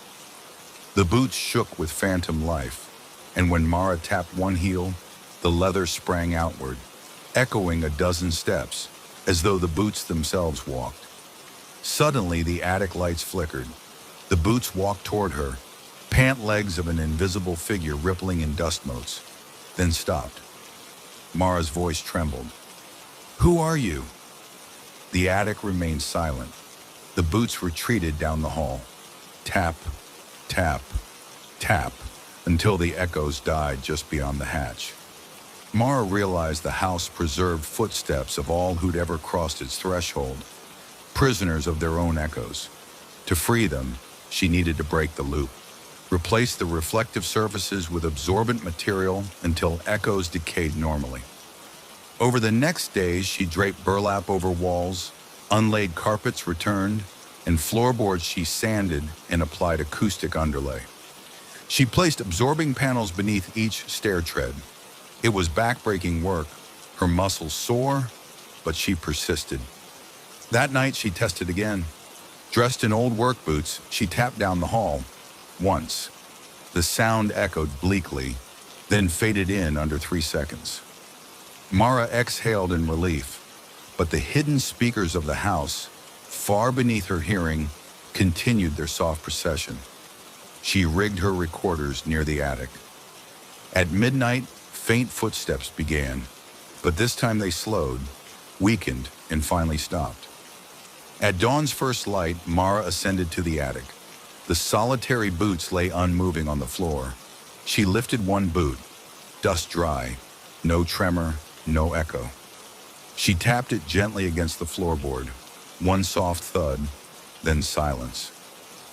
The boots shook with phantom life, and when Mara tapped one heel, the leather sprang outward, echoing a dozen steps, as though the boots themselves walked. Suddenly, the attic lights flickered. The boots walked toward her, pant legs of an invisible figure rippling in dust motes, then stopped. Mara's voice trembled. "Who are you?" The attic remained silent. The boots retreated down the hall. Tap, tap, tap, until the echoes died just beyond the hatch. Mara realized the house preserved footsteps of all who'd ever crossed its threshold, prisoners of their own echoes. To free them, she needed to break the loop, replace the reflective surfaces with absorbent material until echoes decayed normally. Over the next days, she draped burlap over walls, unlaid carpets returned, and floorboards she sanded and applied acoustic underlay. She placed absorbing panels beneath each stair tread. It was backbreaking work, her muscles sore, but she persisted. That night, she tested again. Dressed in old work boots, she tapped down the hall. Once. The sound echoed bleakly, then faded in under 3 seconds. Mara exhaled in relief, but the hidden speakers of the house, far beneath her hearing, continued their soft procession. She rigged her recorders near the attic. At midnight, faint footsteps began, but this time they slowed, weakened, and finally stopped. At dawn's first light, Mara ascended to the attic. The solitary boots lay unmoving on the floor. She lifted one boot, dust dry, no tremor, no echo. She tapped it gently against the floorboard, one soft thud, then silence.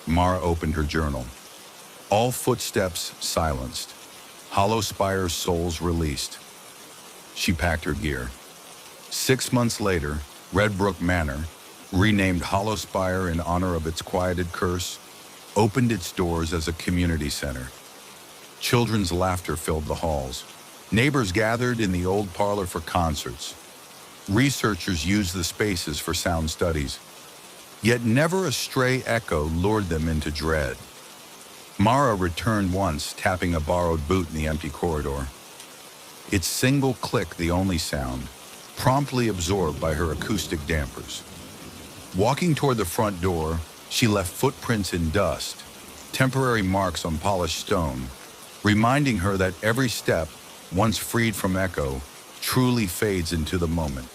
Mara opened her journal. All footsteps silenced. Hollow Spire's souls released. She packed her gear. 6 months later, Red Brook Manor, renamed Hollow Spire in honor of its quieted curse, opened its doors as a community center. Children's laughter filled the halls. Neighbors gathered in the old parlor for concerts. Researchers used the spaces for sound studies. Yet never a stray echo lured them into dread. Mara returned once, tapping a borrowed boot in the empty corridor. Its single click, the only sound, promptly absorbed by her acoustic dampers. Walking toward the front door, she left footprints in dust, temporary marks on polished stone, reminding her that every step, once freed from echo, truly fades into the moment.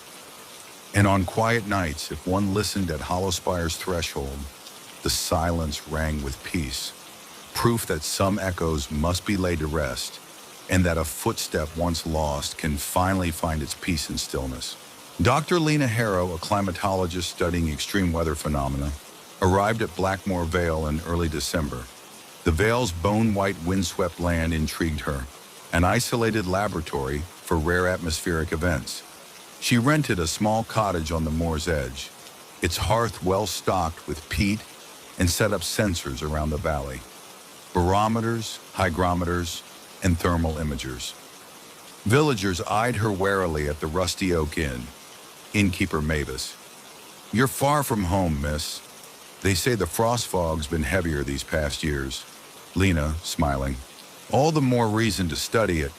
And on quiet nights, if one listened at Hollow Spire's threshold, the silence rang with peace, proof that some echoes must be laid to rest, and that a footstep once lost can finally find its peace and stillness. Dr. Lena Harrow, a climatologist studying extreme weather phenomena, arrived at Blackmore Vale in early December. The Vale's bone-white windswept land intrigued her, an isolated laboratory for rare atmospheric events. She rented a small cottage on the moor's edge, its hearth well stocked with peat, and set up sensors around the valley. Barometers, hygrometers, and thermal imagers. Villagers eyed her warily at the Rusty Oak Inn. Innkeeper Mavis. "You're far from home, miss. They say the frost fog's been heavier these past years." Lena, smiling. "All the more reason to study it.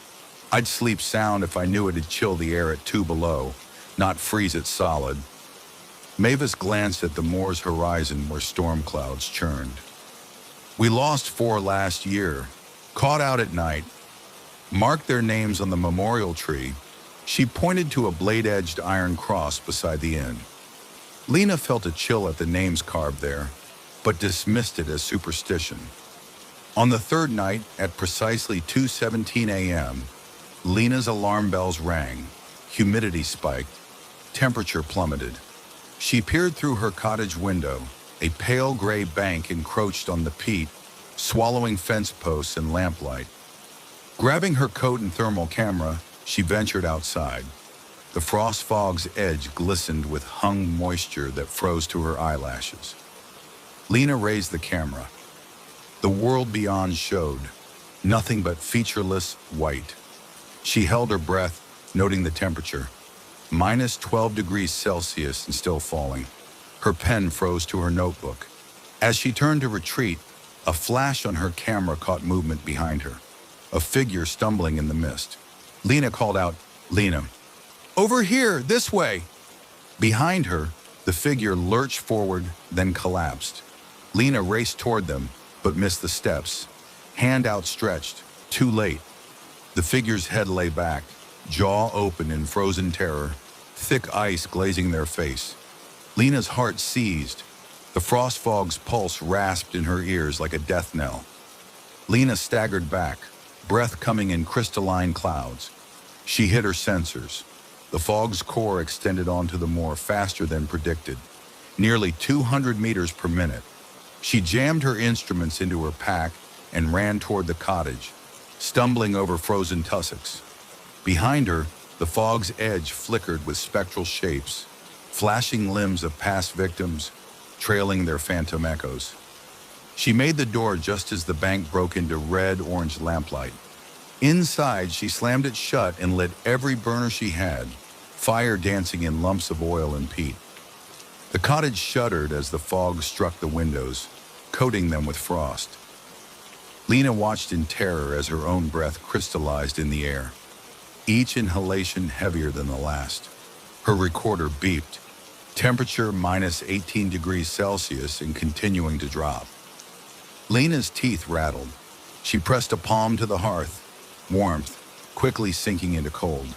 I'd sleep sound if I knew it'd chill the air at 2 below, not freeze it solid." Mavis glanced at the moor's horizon where storm clouds churned. "We lost 4 last year, caught out at night. Marked their names on the memorial tree." She pointed to a blade-edged iron cross beside the inn. Lena felt a chill at the names carved there, but dismissed it as superstition. On the 3rd night, at precisely 2:17 a.m., Lena's alarm bells rang, humidity spiked, temperature plummeted. She peered through her cottage window. A pale gray bank encroached on the peat, swallowing fence posts and lamplight. Grabbing her coat and thermal camera, she ventured outside. The frost fog's edge glistened with hung moisture that froze to her eyelashes. Lena raised the camera. The world beyond showed, nothing but featureless white. She held her breath, noting the temperature. Minus 12 degrees Celsius and still falling. Her pen froze to her notebook. As she turned to retreat, a flash on her camera caught movement behind her. A figure stumbling in the mist. Lena called out, "Lena, over here, this way!" Behind her, the figure lurched forward, then collapsed. Lena raced toward them, but missed the steps. Hand outstretched, too late. The figure's head lay back, jaw open in frozen terror, thick ice glazing their face. Lena's heart seized. The frost fog's pulse rasped in her ears like a death knell. Lena staggered back, breath coming in crystalline clouds. She hit her sensors. The fog's core extended onto the moor faster than predicted, nearly 200 meters per minute. She jammed her instruments into her pack and ran toward the cottage, stumbling over frozen tussocks. Behind her, the fog's edge flickered with spectral shapes, flashing limbs of past victims, trailing their phantom echoes. She made the door just as the bank broke into red-orange lamplight. Inside, she slammed it shut and lit every burner she had, fire dancing in lumps of oil and peat. The cottage shuddered as the fog struck the windows, coating them with frost. Lena watched in terror as her own breath crystallized in the air, each inhalation heavier than the last. Her recorder beeped, temperature minus 18 degrees Celsius and continuing to drop. Lena's teeth rattled. She pressed a palm to the hearth, warmth quickly sinking into cold.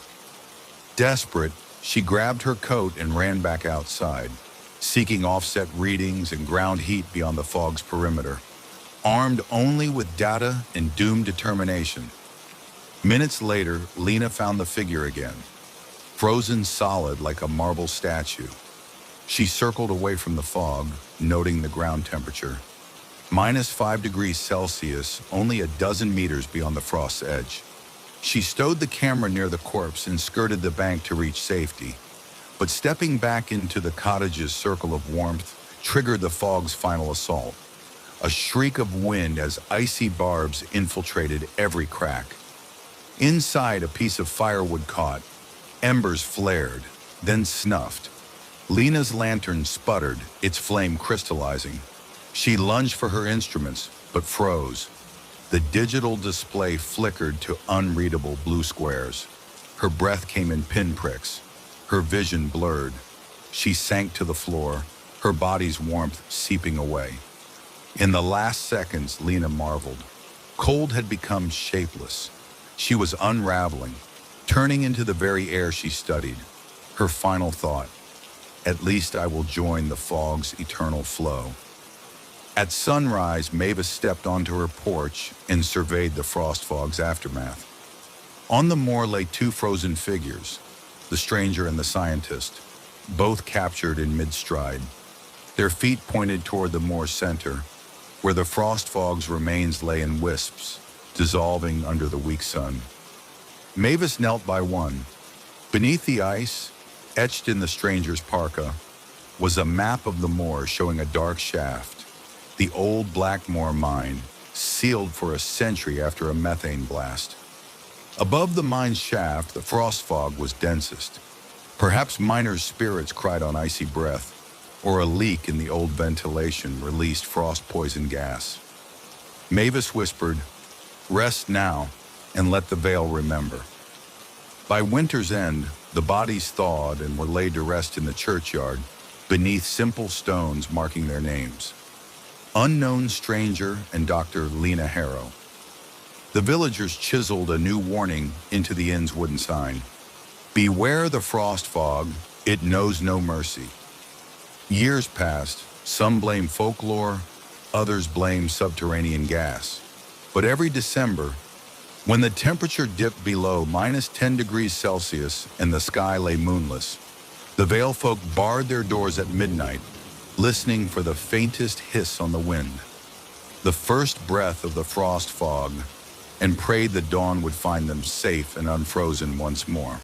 Desperate, she grabbed her coat and ran back outside, seeking offset readings and ground heat beyond the fog's perimeter, armed only with data and doomed determination. Minutes later, Lena found the figure again, frozen solid like a marble statue. She circled away from the fog, noting the ground temperature. Minus 5 degrees Celsius, only a dozen meters beyond the frost's edge. She stowed the camera near the corpse and skirted the bank to reach safety. But stepping back into the cottage's circle of warmth triggered the fog's final assault. A shriek of wind as icy barbs infiltrated every crack. Inside, a piece of firewood caught. Embers flared, then snuffed. Lena's lantern sputtered, its flame crystallizing. She lunged for her instruments, but froze. The digital display flickered to unreadable blue squares. Her breath came in pinpricks. Her vision blurred. She sank to the floor, her body's warmth seeping away. In the last seconds, Lena marveled. Cold had become shapeless. She was unraveling, turning into the very air she studied. Her final thought, "At least I will join the fog's eternal flow." At sunrise, Mavis stepped onto her porch and surveyed the frost fog's aftermath. On the moor lay two frozen figures, the stranger and the scientist, both captured in mid-stride. Their feet pointed toward the moor center, where the frost fog's remains lay in wisps, dissolving under the weak sun. Mavis knelt by one. Beneath the ice, etched in the stranger's parka, was a map of the moor showing a dark shaft, the old Blackmore mine, sealed for a century after a methane blast. Above the mine's shaft, the frost fog was densest. Perhaps miners' spirits cried on icy breath, or a leak in the old ventilation released frost-poison gas. Mavis whispered, "Rest now, and let the veil remember." By winter's end, the bodies thawed and were laid to rest in the churchyard, beneath simple stones marking their names. Unknown Stranger and Dr. Lena Harrow. The villagers chiseled a new warning into the inn's wooden sign. "Beware the frost fog, it knows no mercy." Years passed, some blame folklore, others blame subterranean gas. But every December, when the temperature dipped below minus 10 degrees Celsius and the sky lay moonless, the Vale folk barred their doors at midnight, listening for the faintest hiss on the wind. the first breath of the frost fog, and prayed the dawn would find them safe and unfrozen once more.